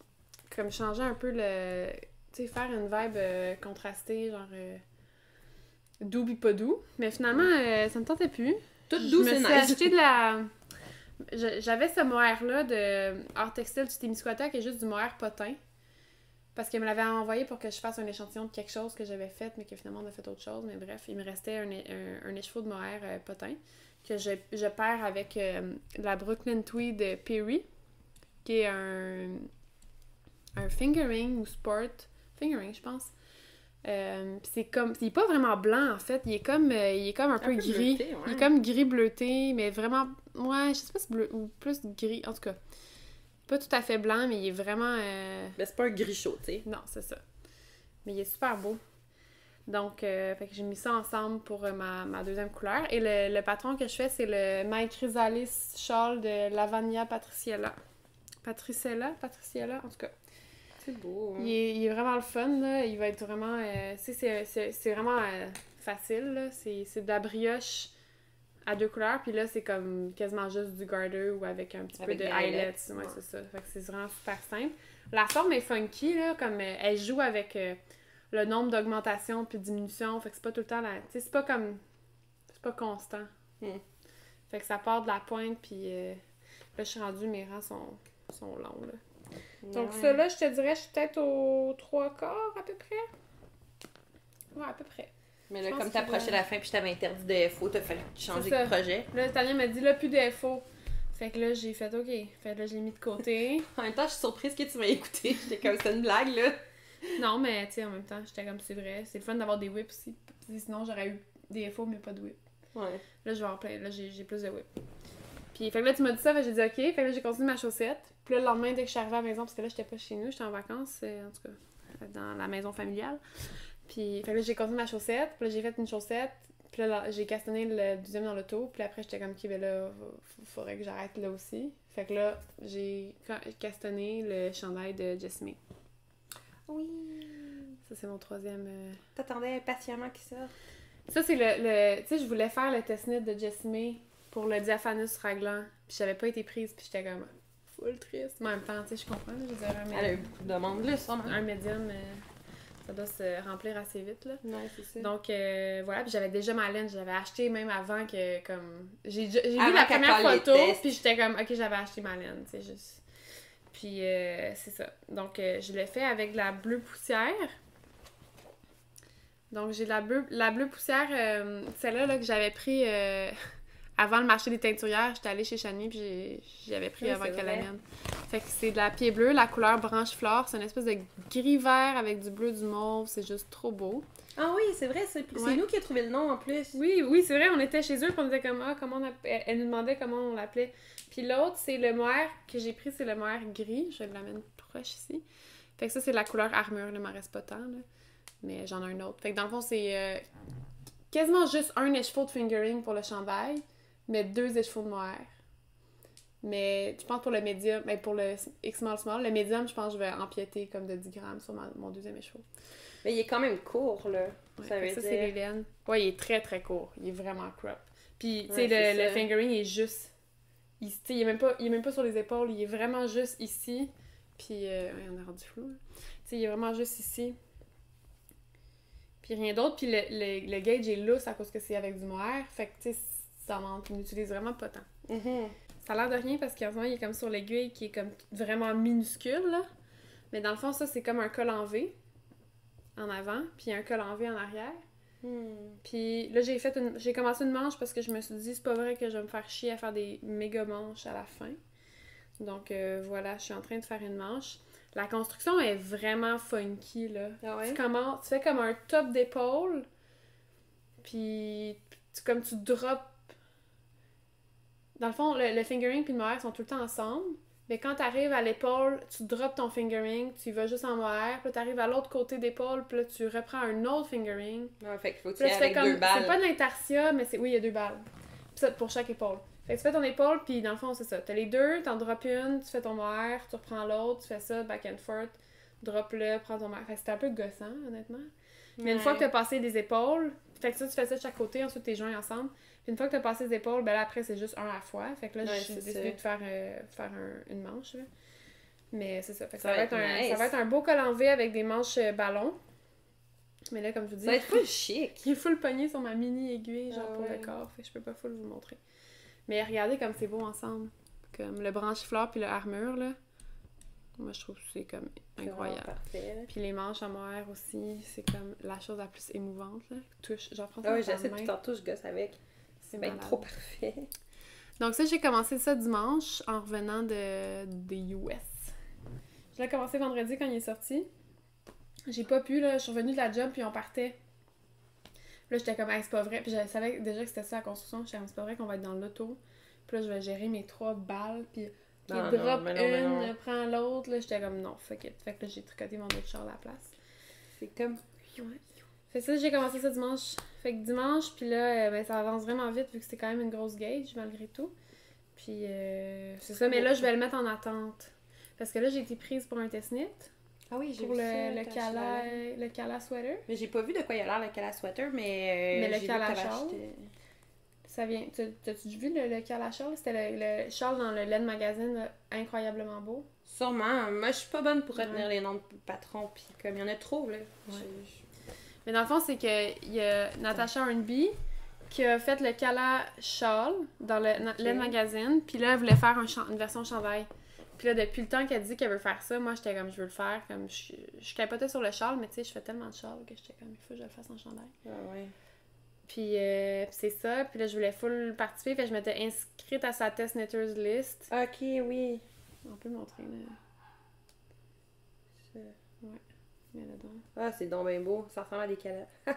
changer un peu le... Tu sais, faire une vibe contrastée, genre doux pis pas doux. Mais finalement, ça me tentait plus. Tout doux, c'est nice. Je me suis acheté de la... J'avais ce mohair-là de Art Textile du Témiscouata qui est juste du mohair potin. Parce qu'elle me l'avait envoyé pour que je fasse un échantillon de quelque chose que j'avais fait, mais que finalement on a fait autre chose. Mais bref, il me restait un écheveau de mohair potin que je paire avec la Brooklyn Tweed Perry, qui est un fingering ou sport fingering, je pense. C'est comme, il est pas vraiment blanc en fait, il est comme un peu gris. Bleuté, ouais. Il est comme gris bleuté, mais vraiment, ouais, je sais pas si bleu ou plus gris, en tout cas. Pas tout à fait blanc, mais il est vraiment... Mais c'est pas un gris chaud, tu sais. Non, c'est ça. Mais il est super beau. Donc, fait que j'ai mis ça ensemble pour ma deuxième couleur. Et le patron que je fais, c'est le My Chrysalis Shawl de Lavagna Patriciella, en tout cas. C'est beau. Hein? Il est vraiment le fun, là. Il va être vraiment... c'est vraiment facile, là. C'est de la brioche à 2 couleurs, puis là, c'est comme quasiment juste du garter ou avec un petit peu de highlights. Ouais, c'est ça. Fait que c'est vraiment super simple. La forme est funky, là, comme elle joue avec le nombre d'augmentations puis diminutions. Fait que c'est pas tout le temps la... Tu sais, c'est pas comme... C'est pas constant. Fait que ça part de la pointe, puis là, je suis rendue, mes rangs sont longs, là. Donc ça, là, je te dirais, je suis peut-être aux 3/4, à peu près. Ouais, à peu près. Mais là, comme t'approchais la fin puis je t'avais interdit de FO, t'as fallu changer de projet. Là, Tania m'a dit, là, plus de FO. Fait que là, j'ai fait OK. Fait que là, je l'ai mis de côté. En même temps, je suis surprise que tu m'aies écouté. J'étais comme, c'est une blague, là. Non, mais tu sais, en même temps, j'étais comme, c'est vrai. C'est le fun d'avoir des whips aussi. Sinon, j'aurais eu des FO, mais pas de whip. Ouais. Là, je vais avoir plein. Là, j'ai plus de whip. Puis, fait que là, tu m'as dit ça, fait que j'ai dit OK. Fait que là, j'ai continué ma chaussette. Puis là, le lendemain, dès que je suis arrivée à la maison, parce que là, j'étais pas chez nous, j'étais en vacances, en tout cas, dans la maison familiale. Puis, fait que là, j'ai continué ma chaussette. Puis là, j'ai fait une chaussette. Puis là, j'ai castonné le deuxième dans l'auto. Puis après, j'étais comme, OK, ben là, faudrait que j'arrête là aussi. Fait que là, j'ai castonné le chandail de Jessamine. Oui. Ça, c'est mon troisième... T'attendais patiemment qu'il sorte. Ça, c'est le tu sais, je voulais faire le test knit de Jessamine pour le diaphanous raglan. Puis j'avais pas été prise. Puis j'étais comme full triste. Mais en même temps, tu sais, je comprends. Je veux dire, elle a eu beaucoup de demandes là, sûrement. Un médium... ça doit se remplir assez vite, là. Ouais, c'est ça. Donc, voilà, puis j'avais déjà ma laine, j'avais acheté même avant que, comme... J'ai vu Avant la qu'elle première parle les photo, tests. puis j'étais comme, ok, j'avais acheté ma laine, c'est juste... Puis, c'est ça. Donc, je l'ai fait avec de la bleue poussière. Donc, j'ai de la bleue poussière, celle-là là, que j'avais pris avant le marché des teinturières. J'étais allée chez Chani, puis j'avais pris avant qu'elle la mienne. Fait que c'est de la pied bleue, la couleur branche-fleur. C'est une espèce de gris-vert avec du bleu, du mauve. C'est juste trop beau. Ah oui, c'est vrai, c'est nous qui a trouvé le nom en plus. Oui, c'est vrai, on était chez eux, puis on était comme, comment on appelle... Elle nous demandait comment on l'appelait. Puis l'autre, c'est le mohair que j'ai pris, c'est le mohair gris. Je l'amène proche ici. Fait que ça, c'est la couleur armure, là, il m'en reste pas tant, là. Mais j'en ai un autre. Fait que dans le fond, c'est quasiment juste un écheveau de fingering pour le chandail, mais 2 écheveaux de mohair. Mais je pense pour le médium, mais pour le X-Small, le médium, je pense que je vais empiéter comme de 10 grammes sur mon deuxième écheveau. Mais il est quand même court, là. Ouais, ça veut dire. c'est les laines. Ouais, il est très très court. Il est vraiment crop. Puis, tu sais, Ouais, le fingering, il est juste. Il est même pas sur les épaules, il est vraiment juste ici. Puis, on a rendu flou. Tu sais, il est vraiment juste ici. Puis rien d'autre. Puis le gauge est lousse à cause que c'est avec du mohair. Fait que, tu sais, ça on n'utilise vraiment pas tant. Mm-hmm. Ça a l'air de rien parce qu'en ce moment, il est comme sur l'aiguille qui est comme vraiment minuscule, là. Mais dans le fond, ça, c'est comme un col en V en avant, puis un col en V en arrière. Puis là, j'ai commencé une manche parce que je me suis dit, c'est pas vrai que je vais me faire chier à faire des méga manches à la fin. Donc voilà, je suis en train de faire une manche. La construction est vraiment funky, là. Ah ouais? Tu fais comme un top d'épaule, puis comme tu drops... Dans le fond, le fingering puis le mohair sont tout le temps ensemble, mais quand t'arrives à l'épaule, tu drops ton fingering, tu y vas juste en mohair, puis là t'arrives à l'autre côté d'épaule, puis là tu reprends un autre fingering. Ouais, fait qu'il faut que tu Puis y là, ailles avec 2 balles. c'est pas de l'intarsia, mais oui, il y a 2 balles. Puis ça, pour chaque épaule. Fait que tu fais ton épaule, puis dans le fond, c'est ça. T'as les deux, t'en drops une, tu fais ton mohair, tu reprends l'autre, tu fais ça, back and forth, drop-le, prends ton mohair. Fait que c'était un peu gossant, honnêtement. Mais une fois que t'as passé les épaules, fait que ça, tu fais ça de chaque côté, ensuite t'es joints ensemble. Puis une fois que t'as passé les épaules, ben là, après, c'est juste un à la fois. Fait que là, j'ai décidé de faire une manche, là. Mais c'est ça. Fait que ça va être un beau col en V avec des manches ballons. Mais là, comme je vous dis... Ça va être full chic. Il est full pogné sur ma mini aiguille, genre pour le corps. Fait que je peux pas full vous montrer. Mais regardez comme c'est beau ensemble. Comme le branche-fleur puis le armure, là. Moi, je trouve que c'est comme incroyable. Parfait, puis les manches en mohair aussi, c'est comme la chose la plus émouvante, là. Touche, genre, prends ça. Ah oui, j'essaie depuis tantôt, je gosse avec. C'est bien trop parfait. Donc ça, j'ai commencé ça dimanche en revenant des US. Je l'ai commencé vendredi quand il est sorti. J'ai pas pu, là. Je suis revenue de la job puis on partait. Là, j'étais comme, hey, c'est pas vrai. Puis je savais déjà que c'était ça la construction. J'étais comme, c'est pas vrai qu'on va être dans l'auto. Puis là, je vais gérer mes 3 balles. Puis qui drop une, prend l'autre. Là, j'étais comme, non, fuck it. Fait que là, j'ai tricoté mon autre char à la place. C'est comme... Ouais. Fait que ça, j'ai commencé ça dimanche. Fait que dimanche, puis là, ben, ça avance vraiment vite vu que c'est quand même une grosse gauge, malgré tout. Puis, c'est ça. Mais là, je vais le mettre en attente. Parce que là, j'ai été prise pour un test knit. Ah oui, j'ai pour vu le Kala sweater. Mais j'ai pas vu de quoi il a l'air le Kala sweater, mais le Kala shawl. Ça vient... T'as-tu vu le Kala shawl? C'était le shawl dans le Laine Magazine, là, incroyablement beau. Sûrement. Moi, je suis pas bonne pour retenir les noms de patrons, puis comme il y en a trop, là. Ouais. Mais dans le fond, c'est qu'il y a Natasha Hornby qui a fait le Kala shawl dans le Laine Magazine, puis là, elle voulait faire une version chandail. Puis là, depuis le temps qu'elle dit qu'elle veut faire ça, moi, j'étais comme, je veux le faire. Comme je capotais sur le châle, mais tu sais, je fais tellement de châle que j'étais comme, il faut que je le fasse en chandail. Ah ouais. Puis c'est ça. Puis là, je voulais full participer. Fait que je m'étais inscrite à sa Test Knitters list. Ok, oui. On peut le montrer, là. Ouais. Mais là donc. Ah, c'est donc bien beau. Ça ressemble à des calas. On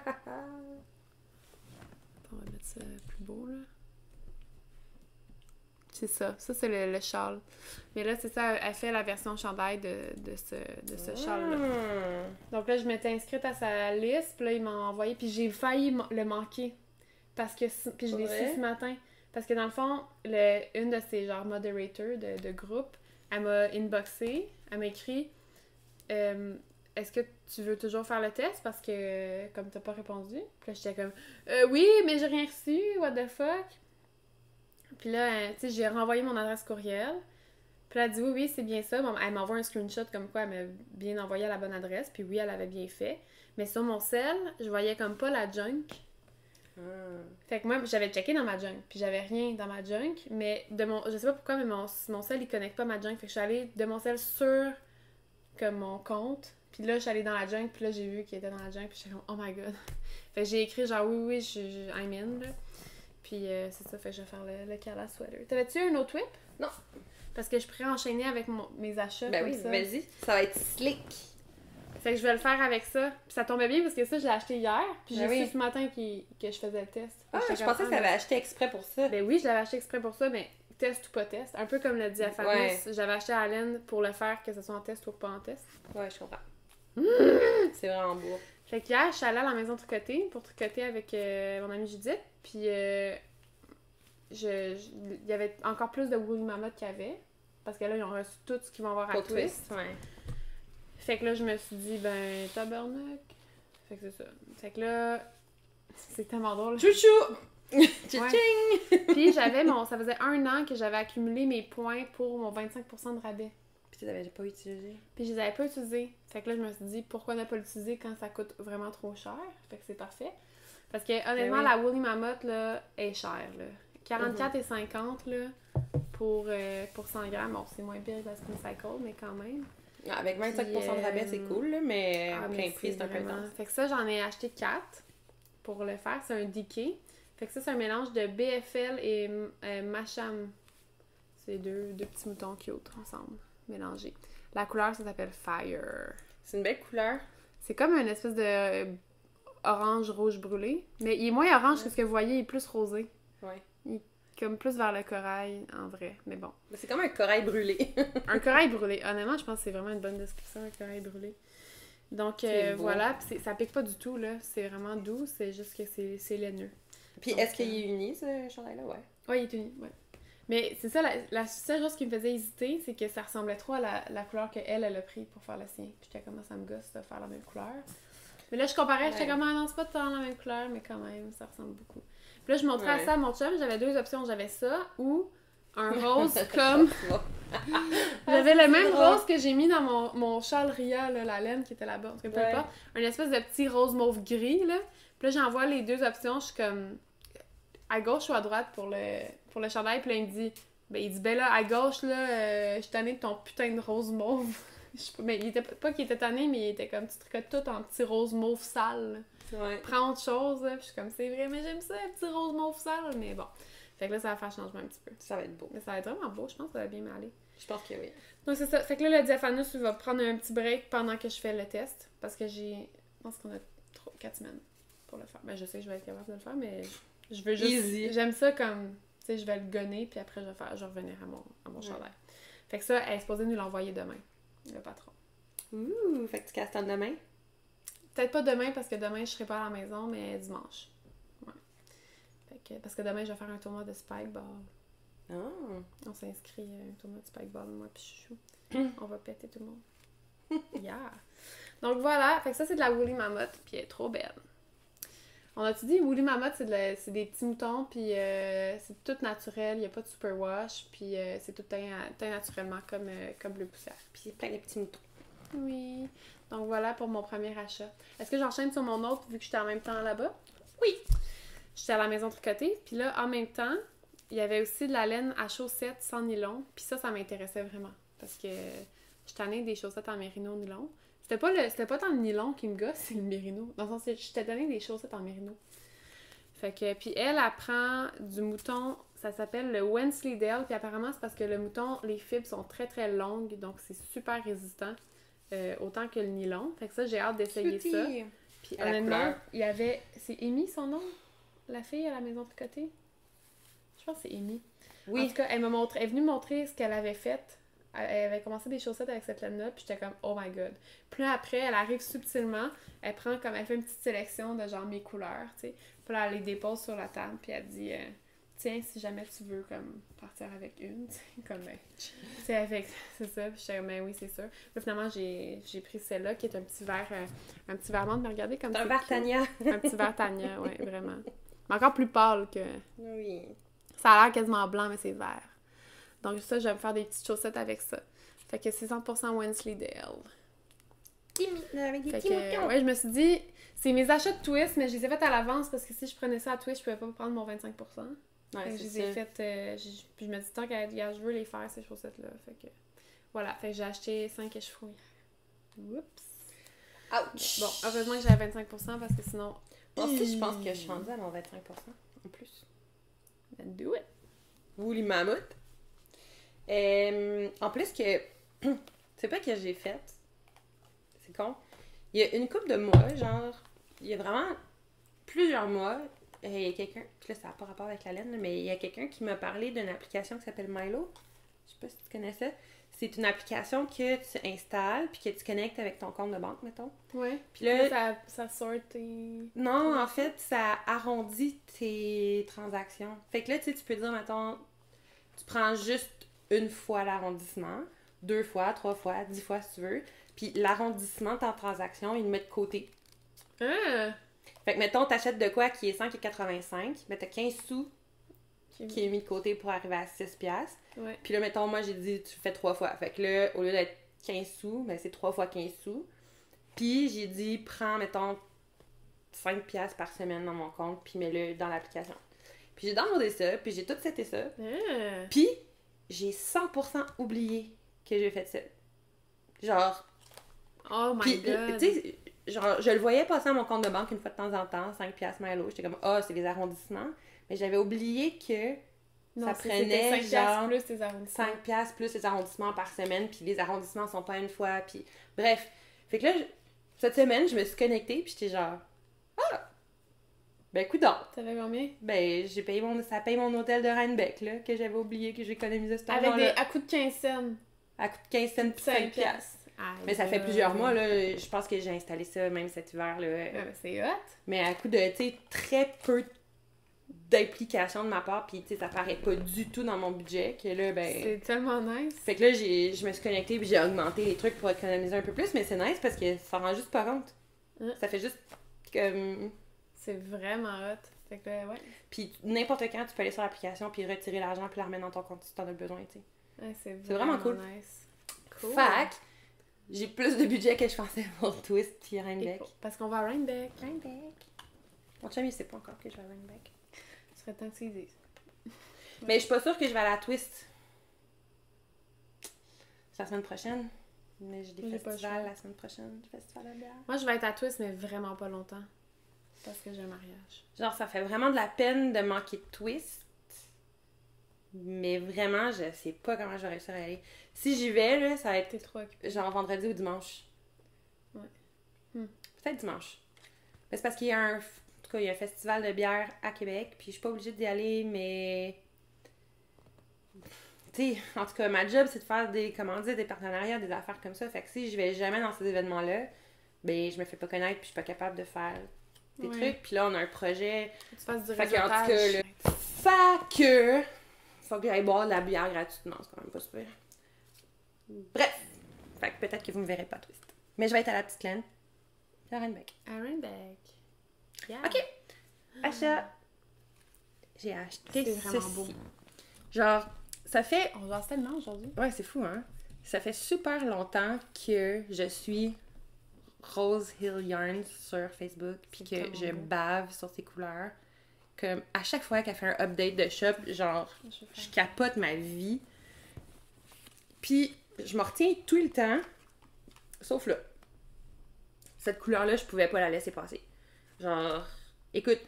va mettre ça plus beau, là. C'est ça. Ça, c'est le châle. Mais là, c'est ça. Elle fait la version chandail de ce châle-là. Donc là, je m'étais inscrite à sa liste. Puis là, il m'a envoyé. Puis j'ai failli le manquer. Parce que... Puis je l'ai su ce matin. Parce que dans le fond, une de ces genre moderators de groupe, elle m'a inboxé. Elle m'a écrit est-ce que tu veux toujours faire le test? Parce que comme t'as pas répondu. Puis là, j'étais comme oui, mais j'ai rien reçu. What the fuck? Puis là, tu sais, j'ai renvoyé mon adresse courriel. Puis elle a dit oui, c'est bien ça. Bon, elle m'envoie un screenshot comme quoi elle m'a bien envoyé à la bonne adresse. Puis oui, elle avait bien fait. Mais sur mon cell, je voyais comme pas la junk. Fait que moi, j'avais checké dans ma junk. Puis j'avais rien dans ma junk. Mais je sais pas pourquoi, mais mon cell, il connecte pas ma junk. Fait que je suis allée de mon cell sur comme mon compte. Puis là, je suis allée dans la junk. Puis là, j'ai vu qu'il était dans la junk. Puis j'étais comme, oh my god. Fait que j'ai écrit genre oui, I'm in. Là. Puis c'est ça, fait que je vais faire le Kala sweater. T'avais-tu un autre whip? Non. Parce que je pourrais enchaîner avec mes achats. Ben comme oui, ça. vas-y. Ça va être slick. Fait que je vais le faire avec ça. Puis ça tombait bien parce que ça, je l'ai acheté hier. Puis j'ai oui. su ce matin que je faisais le test. Ah, je pensais que tu l'avais acheté exprès pour ça. Ben oui, je l'avais acheté exprès pour ça, mais test ou pas test. Un peu comme le diaphanous. Ouais. J'avais acheté à Allen pour le faire, que ce soit en test ou pas en test. Ouais, je comprends. C'est vraiment beau. Fait que hier, je suis allée à la maison tricoter pour tricoter avec mon amie Judith. Puis il y avait encore plus de Woolly Mammoth qu'il y avait. Parce que là, ils ont reçu tout ce qu'ils vont avoir à Twist. Ouais. Fait que là, je me suis dit, ben, tabarnak. Fait que c'est ça. Fait que là, c'est tellement drôle. Chouchou! Ouais. Puis j'avais ça faisait 1 an que j'avais accumulé mes points pour mon 25% de rabais. Puis tu les avais pas utilisés. Puis je les avais pas utilisés. Fait que là, je me suis dit, pourquoi ne pas l'utiliser quand ça coûte vraiment trop cher? Fait que c'est parfait. Parce que honnêtement, la Woolly Mammoth, là, est chère, là. 44,50 là, pour 100 grammes. Bon, c'est moins pire que la Spin Cycle, mais quand même. Avec 25% de rabais, c'est cool, là, mais plein prix, c'est un peu intense. Fait que ça, j'en ai acheté 4 pour le faire. C'est un DK. Fait que ça, c'est un mélange de BFL et Masham. C'est deux petits moutons cute ensemble, mélangés. La couleur, ça s'appelle Fire. C'est une belle couleur. C'est comme une espèce de orange-rouge brûlé. Mais il est moins orange que ce que vous voyez, il est plus rosé. Ouais. Il est comme plus vers le corail, en vrai. Mais bon. C'est comme un corail brûlé. Un corail brûlé. Honnêtement, je pense que c'est vraiment une bonne description, un corail brûlé. Donc, voilà. Puis ça pique pas du tout, là. C'est vraiment doux. C'est juste que c'est laineux. Puis donc, est-ce qu'il est uni, ce chandail-là? Ouais. Oui, il est uni, ouais. Mais c'est ça, la seule chose qui me faisait hésiter, c'est que ça ressemblait trop à la couleur qu'elle a pris pour faire le sien. Puis j'étais comme, ça me gosse de faire la même couleur. Mais là, je comparais, j'étais comme, ah non, c'est pas tant la même couleur, mais quand même, ça ressemble beaucoup. Puis là, je montrais à ça à mon chum, j'avais 2 options. J'avais ça ou un rose comme... J'avais le même rose que j'ai mis dans mon châle Ria, là, la laine qui était là-bas. En tout cas, peu importe. Un espèce de petit rose mauve gris, là. Puis là, j'envoie les 2 options, je suis comme... À gauche ou à droite pour le chandail, puis là, il dit, ben là, à gauche, là, je suis tannée de ton putain de rose mauve. Mais il était pas qu'il était tanné, mais il était comme, tu tricotes tout en petit rose mauve sale. Ouais. Prends autre chose, là. Puis je suis comme, c'est vrai, mais j'aime ça, un petit rose mauve sale, mais bon. Fait que là, ça va faire changement un petit peu. Ça va être beau. Mais ça va être vraiment beau, je pense que ça va bien m'aller. Je pense que oui. Donc c'est ça. Fait que là, le diaphanous, il va prendre un petit break pendant que je fais le test, parce que je pense qu'on a 4 semaines pour le faire. Ben, je sais que je vais être capable de le faire, mais je veux juste... Easy. J'aime ça comme, tu sais, je vais le gonner, puis après, je vais revenir à mon chandail. Fait que ça, elle est supposée nous l'envoyer demain, le patron. Ouh, fait que tu castonnes demain? Peut-être pas demain, parce que demain, je serai pas à la maison, mais dimanche. Ouais. Fait que, parce que demain, je vais faire un tournoi de spikeball. Oh. On s'inscrit à un tournoi de spikeball, moi puis Chouchou. On va péter tout le monde. Yeah! Donc voilà, fait que ça, c'est de la Woolly Mammoth, puis elle est trop belle. On a-tu dit, Woolly Mammoth, c'est des petits moutons, puis c'est tout naturel, il n'y a pas de superwash, puis c'est tout teint naturellement comme bleu poussière. Puis c'est plein de petits moutons. Oui. Donc voilà pour mon premier achat. Est-ce que j'enchaîne sur mon autre vu que j'étais en même temps là-bas? Oui! J'étais à la maison tricotée, puis là, en même temps, il y avait aussi de la laine à chaussettes sans nylon, puis ça m'intéressait vraiment, parce que je tannais des chaussettes en mérino nylon. C'était pas tant le nylon qui me gosse, c'est le mérino. Dans le sens que j'étais donné des chaussettes en mérino. Fait que, puis elle prend du mouton, ça s'appelle le Wensleydale, puis apparemment c'est parce que le mouton, les fibres sont très très longues, donc c'est super résistant, autant que le nylon. Fait que ça, j'ai hâte d'essayer ça. Puis honnêtement, il y avait... C'est Amy son nom? La fille à la maison tricotée? Je pense que c'est Amy. Oui. En tout cas, elle est venue me montrer ce qu'elle avait fait. Elle avait commencé des chaussettes avec cette laine-là, puis j'étais comme « Oh my God! » Puis là, après, elle arrive subtilement, elle fait une petite sélection de genre mes couleurs, tu sais. Puis là, elle les dépose sur la table, puis elle dit « Tiens, si jamais tu veux, comme, partir avec une, tu sais, comme, tu sais, avec... » C'est ça, puis j'étais comme « Ben oui, c'est sûr. » Puis finalement, j'ai pris celle-là, qui est un petit verre menthe, mais regardez comme ça. Un verre Tania. Un petit verre Tania, ouais, vraiment. Mais encore plus pâle que... Oui. Ça a l'air quasiment blanc, mais c'est vert. Donc ça, je vais me faire des petites chaussettes avec ça. Fait que c'est 100% Wensleydale. Avec des Fait petits moutons. que, ouais, je me suis dit, c'est mes achats de Twist, mais je les ai faits à l'avance parce que si je prenais ça à Twist, je pouvais pas prendre mon 25%. Ouais, Fait que je les ai faites, puis je me dis, tant qu'à je veux les faire, ces chaussettes-là. Fait que, voilà. Fait que j'ai acheté 5 écheveaux hier. Oups. Ouch! Bon, heureusement que j'avais 25% parce que sinon... Moi aussi, je pense que je suis rendue à mon 25% en plus. Then do it. Vous, les mammouths. En plus que... c'est pas que j'ai fait. C'est con. Il y a une couple de mois, genre... Il y a vraiment plusieurs mois, il y a quelqu'un... Puis là, ça n'a pas rapport avec la laine, là, mais il y a quelqu'un qui m'a parlé d'une application qui s'appelle Milo. Je sais pas si tu connais ça. C'est une application que tu installes puis que tu connectes avec ton compte de banque, mettons. Ouais. Puis là... ça sort tes... Non, en fait, ça arrondit tes transactions. Fait que là, tu sais, tu peux dire, mettons, tu prends juste une fois l'arrondissement, 2 fois, 3 fois, 10 fois si tu veux. Puis l'arrondissement de ta transaction, il le met de côté. Ah! Fait que, mettons, t'achètes de quoi qui est 5,85, mais t'as 15 sous qui est mis de côté pour arriver à 6 piastres. Ouais. Puis là, mettons, moi, j'ai dit, tu fais 3 fois. Fait que là, au lieu d'être 15 sous, ben c'est 3 fois 15 sous. Puis j'ai dit, prends, mettons, 5 piastres par semaine dans mon compte, puis mets-le dans l'application. Puis j'ai downloadé ça, puis j'ai tout seté ça. Ah! Puis j'ai 100% oublié que j'ai fait ça. Genre... Oh my Puis, god! tu sais, genre, je le voyais passer à mon compte de banque une fois de temps en temps, 5 piastres Milo. J'étais comme, ah, c'est les arrondissements. Mais j'avais oublié que Non, ça c'était prenait 5 genre plus tes arrondissements. 5 piastres plus les arrondissements par semaine, puis les arrondissements sont pas une fois, puis bref. Fait que là, cette semaine, je me suis connectée, puis j'étais genre, ah! Ben, coudonc! T'avais combien? Ben, j'ai payé ça paye mon hôtel de Rhinebeck, là, que j'avais oublié que j'économisais cet Avec argent-là. à coût de 15 cents. À coût de 15 cents puis 5 piastres. Mais ça fait plusieurs mois, là. Je pense que j'ai installé ça même cet hiver, là. Ouais, mais c'est hot. Mais à coup de, tu sais, très peu d'implication de ma part, puis tu sais, ça paraît pas du tout dans mon budget, que là, ben... C'est tellement nice. Fait que là, je me suis connectée, puis j'ai augmenté les trucs pour économiser un peu plus, mais c'est nice parce que ça rend juste pas compte. Ça fait juste comme... C'est vraiment hot. Fait que, ouais. Puis n'importe quand, tu peux aller sur l'application, puis retirer l'argent, puis la remettre dans ton compte si t'en as besoin, tu sais. Ouais, c'est vraiment cool. Nice. Cool. Fac, j'ai plus de budget que je pensais pour Twist puis Rhinebeck. Parce qu'on va à Rhinebeck. Mon chum, il sait pas encore que je vais à Rhinebeck. Ce serait temps que tu y dises. Mais je suis pas sûre que je vais à la Twist. C'est la semaine prochaine. Mais j'ai des festivals la semaine prochaine. Du festival à bière. Moi, je vais être à Twist, mais vraiment pas longtemps. Parce que j'ai un mariage. Genre, ça fait vraiment de la peine de manquer de Twist. Mais vraiment, je sais pas comment je vais réussir à y aller. Si j'y vais, là, ça va être trop occupé. genre vendredi ou dimanche. Ouais. Peut-être dimanche. Mais c'est parce qu'il y a un... En tout cas, il y a un festival de bière à Québec, puis je suis pas obligée d'y aller, mais... Tu sais, en tout cas, ma job, c'est de faire des commandites, des partenariats, des affaires comme ça. Fait que si je vais jamais dans ces événements-là, ben, je me fais pas connaître, puis je suis pas capable de faire des trucs. Puis là, on a un projet... Faut que tu fasses du fait que, en tout réseautage. cas, là... Fait que... Faut que j'aille boire de la bière gratuitement, c'est quand même pas super. Bref! Fait que peut-être que vous me verrez pas Twist. Mais je vais être à la petite laine. À Rhinebeck. À Rhinebeck. Yeah. Ok! Achat! J'ai acheté C'est vraiment ceci. beau. Genre, ça fait... On jase tellement aujourd'hui. Ouais, c'est fou, hein? Ça fait super longtemps que je suis Rose Hill Yarns sur Facebook, puis que je bave sur ses couleurs. Comme, à chaque fois qu'elle fait un update de shop, genre, je capote ma vie. Puis, je me retiens tout le temps, sauf là. Cette couleur-là, je pouvais pas la laisser passer. Genre, écoute,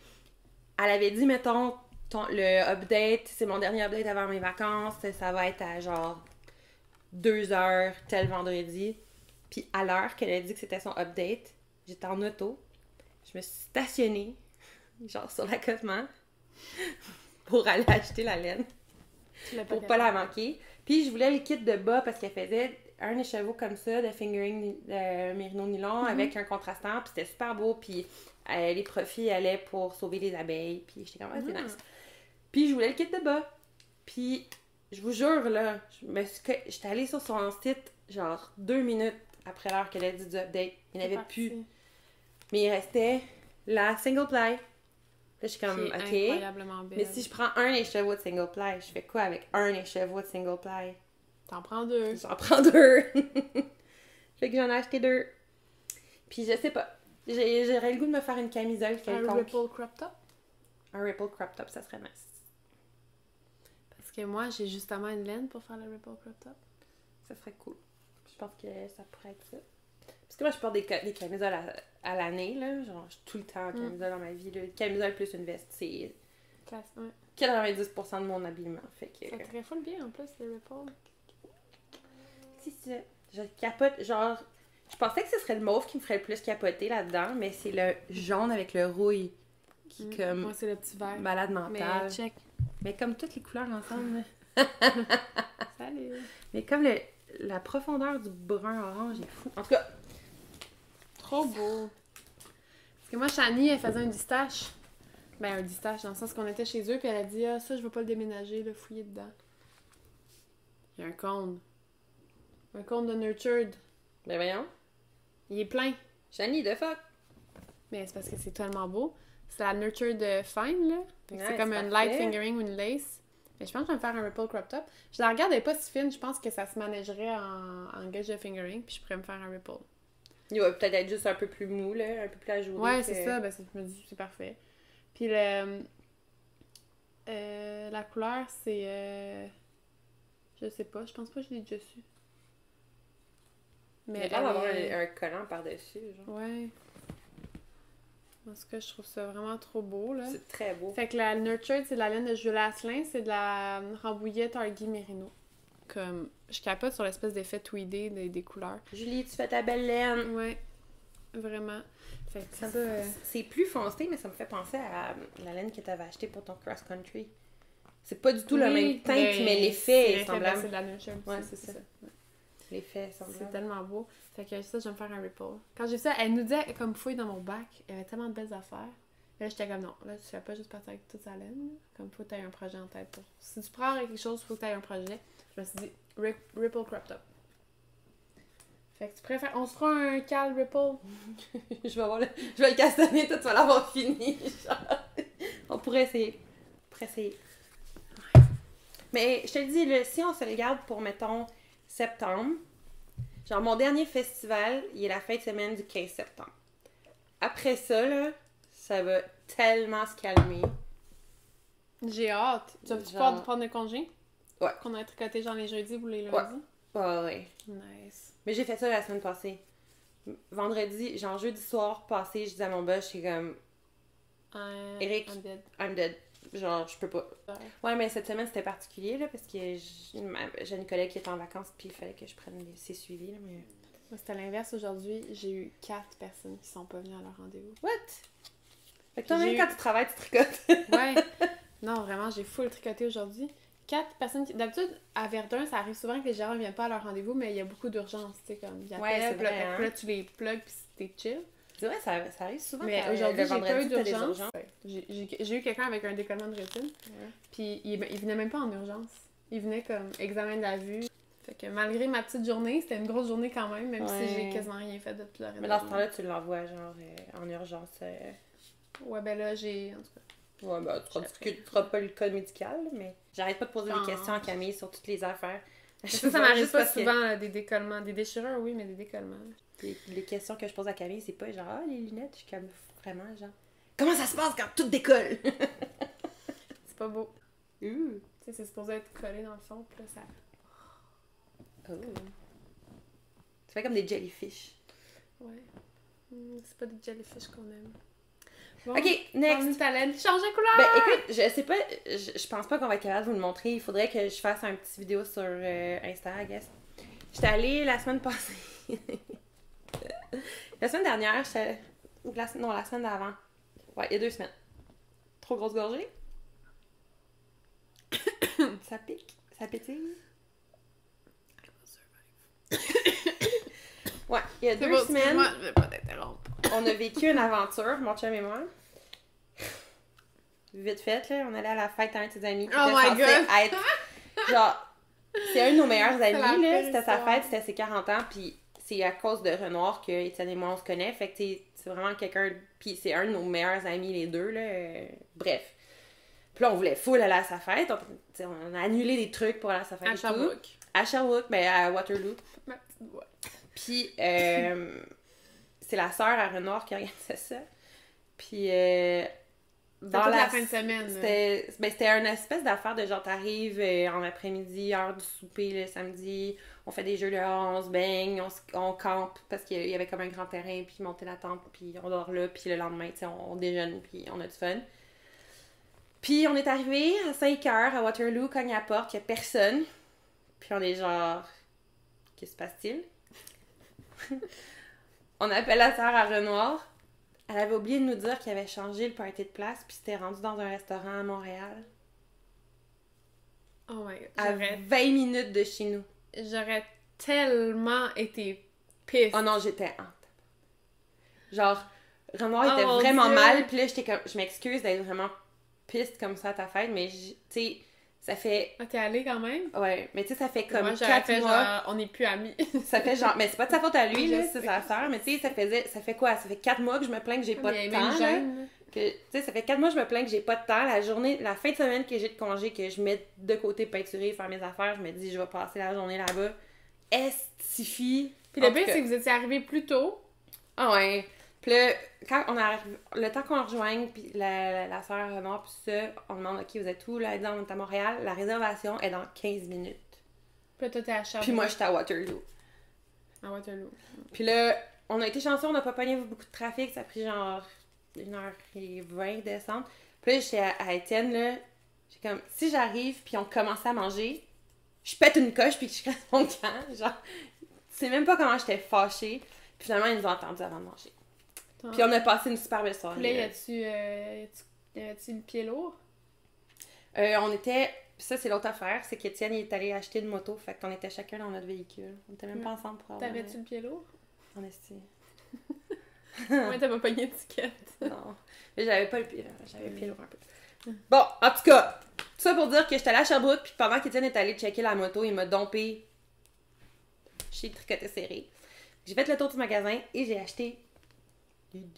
elle avait dit, mettons, le update, c'est mon dernier update avant mes vacances, ça va être à genre 2 heures, tel vendredi. Puis à l'heure qu'elle a dit que c'était son update, j'étais en auto, je me suis stationnée, genre sur l'accotement, pour aller acheter la laine, pour pas la manquer. Puis je voulais le kit de bas parce qu'elle faisait un écheveau comme ça, de fingering de mérino nylon avec un contrastant, puis c'était super beau, puis les profits allaient pour sauver les abeilles, puis j'étais comme, c'est nice. Puis je voulais le kit de bas. Puis je vous jure, là, j'étais allée sur son site, genre 2 minutes après l'heure qu'elle a dit du update. Il n'y en avait plus. Mais il restait la single ply, je suis comme, Qui est ok. incroyablement belle. Mais si je prends un écheveau de single ply, je fais quoi avec un écheveau de single ply? T'en prends 2. J'en prends 2. Fait que j'en ai acheté 2. Puis je sais pas. J'aurais le goût de me faire une camisole Un quelconque. ripple crop top. Un ripple crop top, ça serait nice. Parce que moi, j'ai justement une laine pour faire le ripple crop top. Ça serait cool. Je pense que ça pourrait être ça. Parce que moi, je porte des camisoles à l'année, là. Genre, je suis tout le temps en camisole dans ma vie, là. Camisole plus une veste, c'est Classe, ouais. 90% de mon habillement. Fait que... Ça te full bien en plus, le ripple. C'est ça. Je capote, genre... Je pensais que ce serait le mauve qui me ferait le plus capoter là-dedans, mais c'est le jaune avec le rouille qui, comme... Moi, c'est le petit vert. Malade mentale. Mais check. Mais comme toutes les couleurs ensemble. Salut! Mais comme la profondeur du brun-orange est fou. En tout cas... Trop beau! Parce que moi, Shani, elle faisait un distache. Ben, un distache, dans le sens qu'on était chez eux, puis elle a dit « Ah, ça, je veux pas le déménager, le fouiller dedans. » Il y a un cône. Un cône de Nurtured. Ben voyons. Il est plein. Shani, the fuck! Mais c'est parce que c'est tellement beau. C'est la Nurtured Fine, là. Fait que Ouais, c'est comme c'est un parfait. light fingering ou une lace. Mais je pense que je vais me faire un ripple crop top. Je la regarde, elle est pas si fine. Je pense que ça se managerait en gauge de fingering, puis je pourrais me faire un ripple. Il va peut-être être juste un peu plus mou, là, un peu plus ajouré. Ouais, que... c'est ça. Ben, je me dis, c'est parfait. Puis la couleur, c'est... je sais pas. Je pense pas que je l'ai déjà su. Mais il a l'air d'avoir un collant par-dessus, genre. Ouais. En tout cas, je trouve ça vraiment trop beau, là. C'est très beau. Fait que la Nurtured, c'est de la laine de Julie Asselin, c'est de la Rambouillet Targhee Merino. Comme, je capote sur l'espèce d'effet tweedé des couleurs. Julie, tu fais ta belle laine. Ouais, vraiment. Fait que Ça ça, C'est plus foncé, mais ça me fait penser à la laine que tu avais achetée pour ton cross-country. C'est pas du tout le même teint, mais l'effet est semblable. C'est de la Nurtured. Ouais, aussi, c'est ça. L'effet est semblable. C'est tellement beau. Fait que ça, je vais me faire un ripple. Quand j'ai vu ça, elle nous disait comme fouille dans mon bac. Il y avait tellement de belles affaires. Là, j'étais comme non, là, tu fais pas juste partir avec toute sa laine. Comme faut que tu aies un projet en tête. Si tu prends quelque chose, faut que tu aies un projet. Je me suis dit, ripple crop top. Fait que tu préfères. On se fera un cal ripple. Je vais le castanner, toi, tu vas l'avoir fini. Genre. On pourrait essayer. Mais je te le dis, là, si on se regarde pour, mettons, septembre, genre mon dernier festival, il est la fin de semaine du 15 septembre. Après ça, là, ça va tellement se calmer. J'ai hâte. Tu vas Genre... pouvoir prendre des congés? Ouais. Qu'on a tricoté genre les jeudis ou les lundis? Ouais. Nice. Mais j'ai fait ça la semaine passée. Vendredi, genre jeudi soir passé, je disais à mon boss, j'étais comme, Eric, I'm dead. Genre, je peux pas. Ouais, mais cette semaine, c'était particulier, là, parce que j'ai une collègue qui est en vacances, puis il fallait que je prenne ses suivis, là, mais... Moi, c'était l'inverse aujourd'hui. J'ai eu 4 personnes qui sont pas venues à leur rendez-vous. What? Fait que toi-même, quand tu travailles, tu tricotes. Ouais. Non, vraiment, j'ai full tricoté aujourd'hui. 4 personnes qui... D'habitude, à Verdun, ça arrive souvent que les gérants ne viennent pas à leur rendez-vous, mais il y a beaucoup d'urgences, tu sais, comme... Il y a Ouais, c'est vrai, hein. là, tu les plugs, puis t'es chill. C'est vrai, ça arrive souvent. Mais que aujourd'hui, le j'ai pas eu vendredi, t'as des d'urgence. urgences. J'ai eu quelqu'un avec un décollement de rétine. Ouais. Puis il venait même pas en urgence. Il venait comme examen de la vue. Fait que malgré ma petite journée, c'était une grosse journée quand même, même si j'ai quasiment rien fait depuis le Mais dans ce temps-là, tu l'envoies genre en urgence. Ouais, ben là, j'ai... En tout cas. Ouais, ben tu feras pas le code médical, mais j'arrête pas de poser des questions à Camille sur toutes les affaires. Ça m'arrive pas souvent, des décollements. Des déchirures, oui, mais des décollements. Les questions que je pose à Camille, c'est pas genre, ah, les lunettes, je suis comme vraiment genre, comment ça se passe quand tout décolle? C'est pas beau. Tu sais, c'est supposé être collé dans le fond, puis là, ça... Oh. Ça fait comme des jellyfish. Ouais. C'est pas des jellyfish qu'on aime. Bon, ok, next. Changer de couleur! Ben écoute, je sais pas, je pense pas qu'on va être capable de vous le montrer. Il faudrait que je fasse un petit vidéo sur Insta, I guess. J'étais allée la semaine passée. La semaine dernière, non, la semaine d'avant. Ouais, il y a 2 semaines. Trop grosse gorgée? Ça pique? Ça pétille? Ouais, il y a 2 semaines, Je vais pas t'interrompre. on a vécu une aventure, mon chum et moi. Vite fait, là, on allait à la fête à un de ses amis qui Oh était my censé God! être... Genre, c'est un de nos meilleurs amis, là. pire C'était sa histoire. fête, c'était ses 40 ans, puis c'est à cause de Renoir que Étienne et moi, on se connaît. Fait que c'est vraiment quelqu'un... Puis c'est un de nos meilleurs amis, les deux, là. Bref. Puis là, on voulait full aller à sa fête. On a annulé des trucs pour aller à sa fête. À Sherbrooke. À Sherbrooke, mais à Waterloo. Ma petite boîte. Puis, c'est la sœur à Renoir qui organisait ça. Puis, dans toute la fin de semaine. C'était une espèce d'affaire de genre, t'arrives en après-midi, heure du souper, le samedi, on fait des jeux dehors, on se baigne, on campe, parce qu'il y avait comme un grand terrain, puis monter la tente, puis on dort là, puis le lendemain, tu sais, on déjeune, puis on a du fun. Puis, on est arrivé à 5h à Waterloo, cogne à la porte, il n'y a personne. Puis, on est genre, qu'est-ce qui se passe-t-il? On appelle la sœur à Renoir. Elle avait oublié de nous dire qu'il avait changé le party de place, puis c'était rendu dans un restaurant à Montréal. Oh my god. À 20 minutes de chez nous. J'aurais tellement été pisse. Oh non, j'étais hante. Genre, Renoir était vraiment mal, puis là, j'étais comme, je m'excuse d'être vraiment piste comme ça à ta fête, mais tu sais, ça fait... Ah, t'es allée quand même? Ouais, mais tu sais, ça fait comme moi, 4 mois... genre, on n'est plus amis. Ça fait genre... Mais c'est pas de sa faute à lui, là, c'est sa sœur, mais tu sais, ça fait quoi? Ça fait 4 mois que je me plains que j'ai pas de temps, là. Tu sais, ça fait 4 mois que je me plains que j'ai pas de temps. La fin de semaine que j'ai de congé, que je mets de côté peinturer, faire mes affaires, je me dis, je vais passer la journée là-bas. Estifie. Puis le pire, c'est que vous étiez arrivés plus tôt. Ah ouais. Puis là, quand on arrive, le temps qu'on rejoigne, puis la sœur Renoir, puis ça, on demande, OK, vous êtes où? Là, on est à Montréal. La réservation est dans 15 minutes. Puis là, toi, t'es à Sherbrooke. Puis moi, j'étais à Waterloo. À Waterloo. Puis là, on a été chanceux, on n'a pas pogné beaucoup de trafic. Ça a pris genre 1h20 descendre. Puis là, j'étais à Étienne, là. J'ai comme, si j'arrive, puis on commence à manger, je pète une coche, puis je crée mon camp. Genre, tu sais même pas comment j'étais fâchée. Puis finalement, ils nous ont entendus avant de manger. Puis on a passé une super belle soirée. Puis là, y a-tu le pied lourd? On était... Ça, c'est l'autre affaire, c'est qu'Étienne est allé acheter une moto, fait qu'on était chacun dans notre véhicule. On était même pas ensemble pour avoir... T'avais-tu le pied lourd? En esti. Ouais, t'as pas pogné d'étiquette. Non. Mais j'avais pas le pied, j'avais le pied lourd un peu. Bon, en tout cas, tout ça pour dire que j'étais allée à Sherbrooke, puis pendant qu'Étienne est allé checker la moto, il m'a dompé chez Tricoté Serré. J'ai fait le tour du magasin et j'ai acheté...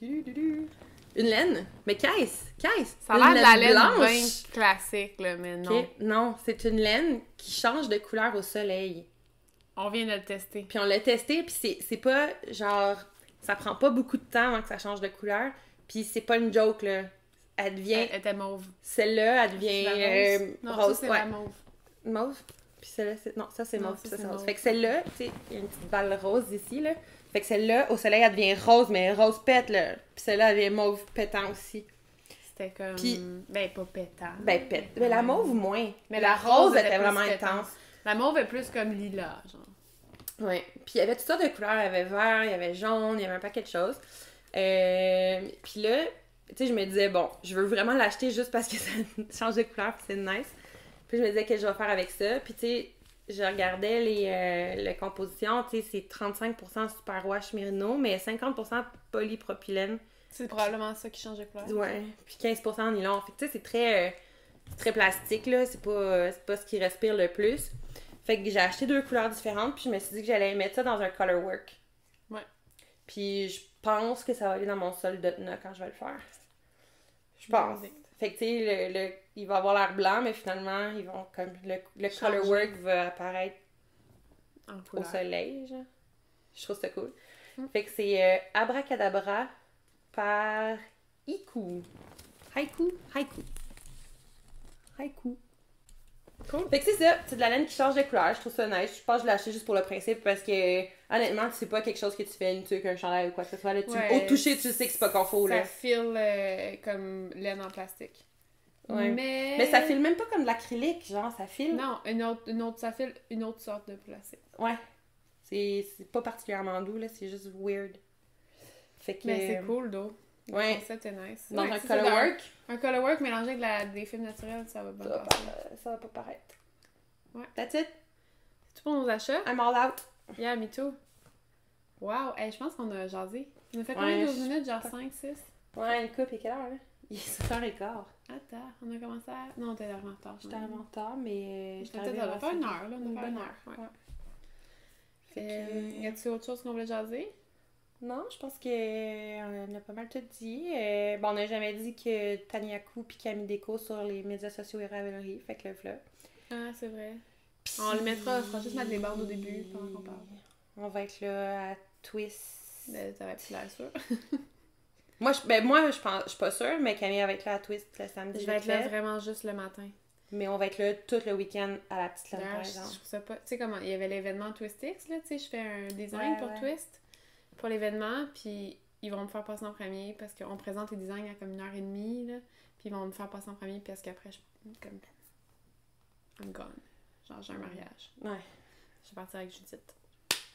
Une laine? Mais qu'est-ce? Ça a l'air de la laine blanche. bien classique, là, mais non. Okay. Non, c'est une laine qui change de couleur au soleil. On vient de le tester. Puis on l'a testé, puis c'est pas genre... Ça prend pas beaucoup de temps avant que ça change de couleur. Puis c'est pas une joke, là. Elle devient... Elle était mauve. Celle-là, elle devient rose. Non, rose. ça, c'est la mauve. Mauve? Puis celle-là, c'est... Non, ça, c'est Non, mauve. ça, Ça, c'est c'est rose. mauve. Fait que celle-là, tu sais, il y a une petite balle rose ici, là. Fait que celle-là, au soleil, elle devient rose, mais rose pète, là. Puis celle-là, elle devient mauve pétant aussi. C'était comme... Puis, ben, pas pétant. Ben, pète. Mais la mauve, moins. Mais la rose était vraiment intense. La mauve est plus comme lilas, genre. Ouais. Puis il y avait toutes sortes de couleurs. Il y avait vert, il y avait jaune, il y avait un paquet de choses. Puis là, tu sais, je me disais, bon, je veux vraiment l'acheter juste parce que ça change de couleur puis c'est nice. Puis je me disais, qu'est-ce que je vais faire avec ça? Puis tu sais, je regardais les compositions, tu sais, c'est 35% superwash Mérino, mais 50% polypropylène. C'est probablement ça qui change de couleur. Ouais, puis 15% en nylon. Fait que tu sais, c'est très plastique, là. C'est pas ce qui respire le plus. Fait que j'ai acheté 2 couleurs différentes, puis je me suis dit que j'allais mettre ça dans un colorwork. Ouais. Puis je pense que ça va aller dans mon sol d'Otna quand je vais le faire. Je pense. Fait que tu sais, il va avoir l'air blanc, mais finalement, ils vont comme le colorwork va apparaître au soleil, genre. Je trouve ça cool. Fait que c'est Abracadabra par Haiku. Cool. Fait que c'est ça, c'est de la laine qui change de couleur, je trouve ça nice. Je pense que je l'ai acheté juste pour le principe parce que, honnêtement, c'est pas quelque chose que tu fais une tuque, un chandail ou quoi que ce soit. Là. Au toucher, tu sais que c'est pas confort, là. Ça file comme laine en plastique. Ouais. Mais ça file même pas comme de l'acrylique, genre, ça file. Non, ça file une autre sorte de plastique. Ouais. C'est pas particulièrement doux, là, c'est juste weird. Fait que... Mais c'est cool, d'eau. Ouais. Le concept est nice. Dans un colorwork. Un colorwork mélangé avec des fibres naturelles, ça va bien passer. Ça va pas paraître. Ouais. That's it. C'est tout pour nos achats? I'm all out. Yeah, me too. Wow, hey, je pense qu'on a jasé. On a fait combien de 12 minutes? Genre 5, 6? Ouais, une coupe, et quelle heure, là? Il est 7h15. Attends, on a commencé à... Non, t'es arrivé en retard. J'étais arrivée en retard, mais... Peut-être ça va faire une heure, là. On va faire une heure. Ouais. Fait que... Y a-t-il autre chose qu'on voulait jaser? Non, je pense qu'on a pas mal tout dit. Bon, on n'a jamais dit que Tanyaku puis Camille Déco sur les médias sociaux et Ravelry. Fait que le flop. Ah, c'est vrai. Puis... On le mettra, on fera juste mettre les bandes au début pendant qu'on parle. On va être là à Twist. Ben, ça va être l'air sûr. Moi, je pense, je suis pas sûre, mais Camille va être là à Twist le samedi. Je vais être là vraiment juste le matin. Mais on va être là tout le week-end à la petite laine, D'ailleurs, par je exemple. trouve ça pas... Tu sais comment, il y avait l'événement TwistX, là, tu sais, je fais un design pour Twist, pour l'événement, puis ils vont me faire passer en premier, parce qu'on présente les designs à comme 1h30, là, puis ils vont me faire passer en premier, parce qu'après, comme... I'm gone. Genre, j'ai un mariage. Ouais. Je vais partir avec Judith.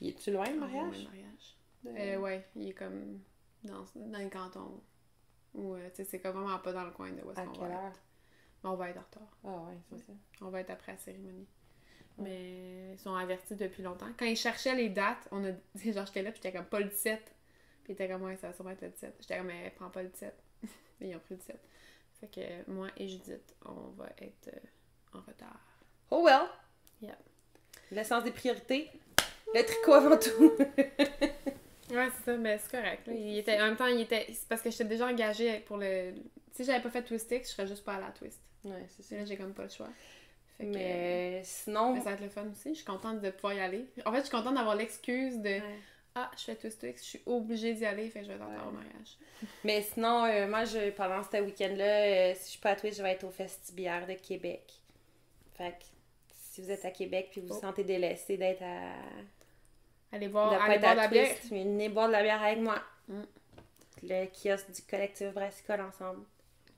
Il est-tu loin, le mariage? Le mariage. Ouais, il est comme dans le canton. Ou, tu sais, c'est comme vraiment pas dans le coin de où est-ce qu'on va être. Mais on va être en retard. Ah ouais, c'est ça. On va être après la cérémonie. Ouais. Mais ils sont avertis depuis longtemps. Quand ils cherchaient les dates, on a dit, genre, j'étais là, puis j'étais comme pas le 17. Puis ils étaient comme, ouais, ça va sûrement être le 17. J'étais comme, mais prends pas le 17. Mais ils ont pris le 17. Fait que moi et Judith, on va être en retard. Oh well! Yeah. Le sens des priorités. Le tricot avant tout. Ouais, c'est ça, mais c'est correct. Là. En même temps, c'est parce que j'étais déjà engagée pour le... Si j'avais pas fait TwistX, je serais juste pas allée à Twist. Ouais, c'est ça. Là, j'ai comme pas le choix. Fait mais sinon... Mais ça va être le fun aussi. Je suis contente de pouvoir y aller. En fait, je suis contente d'avoir l'excuse de... Ouais. Ah, je fais TwistX, je suis obligée d'y aller, fait que je vais être en retard au mariage. Mais sinon, moi, pendant ce week-end-là, si je suis pas à Twist, je vais être au Festibière de Québec. Fait que si vous êtes à Québec puis vous vous sentez délaissé d'être à... Allez boire de la bière. Mais venez boire de la bière avec moi. Le kiosque du collectif Brassicole ensemble.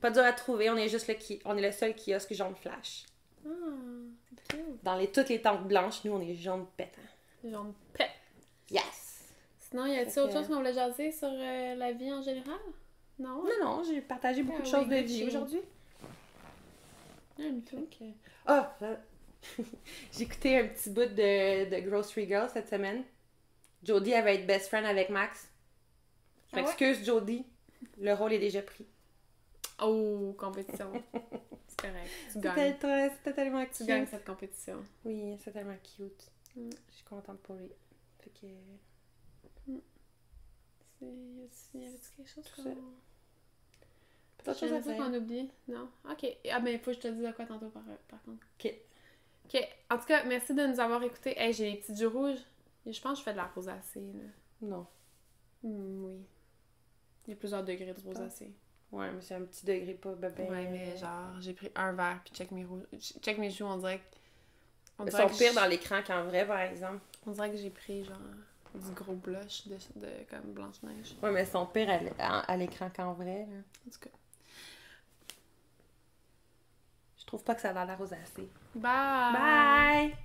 Pas dur à trouver, on est le seul kiosque jaune flash. Ah, c'est cute. Dans toutes les tentes blanches, nous, on est jaune pétant. Jaune pet. Yes! Sinon, y a-t-il autre chose qu'on voulait jaser sur la vie en général? Non? Non, j'ai partagé beaucoup de choses de vie aujourd'hui. Ah! J'ai écouté un petit bout de Grocery Girl cette semaine. Jodie, elle va être best friend avec Max. Je m'excuse, Jodie. Le rôle est déjà pris. Oh, compétition. C'est correct. Tu gagnes. C'était tellement cute. Tu gagnes cette compétition. Oui, c'est tellement cute. Je suis contente pour lui. Fait que... Y avait-tu quelque chose qu'on... Peut-être chose à dire qu'on oublie? Non? Ok. Ah ben, faut que je te dise de quoi tantôt par contre. Ok. En tout cas, merci de nous avoir écoutés. Hey, j'ai les petits yeux rouges. Je pense que je fais de la rosacée, là. Non. Oui. Il y a plusieurs degrés de rosacée. Ouais, mais c'est un petit degré pas bébé. Ouais, mais genre, j'ai pris un verre puis check mes joues, on dirait que... Ils sont pires dans l'écran qu'en vrai, par exemple. On dirait que j'ai pris, genre, du gros blush de comme Blanche-Neige. Ouais, mais ils sont pires à l'écran qu'en vrai, là. En tout cas. Je trouve pas que ça a l'air rosacée. Bye! Bye!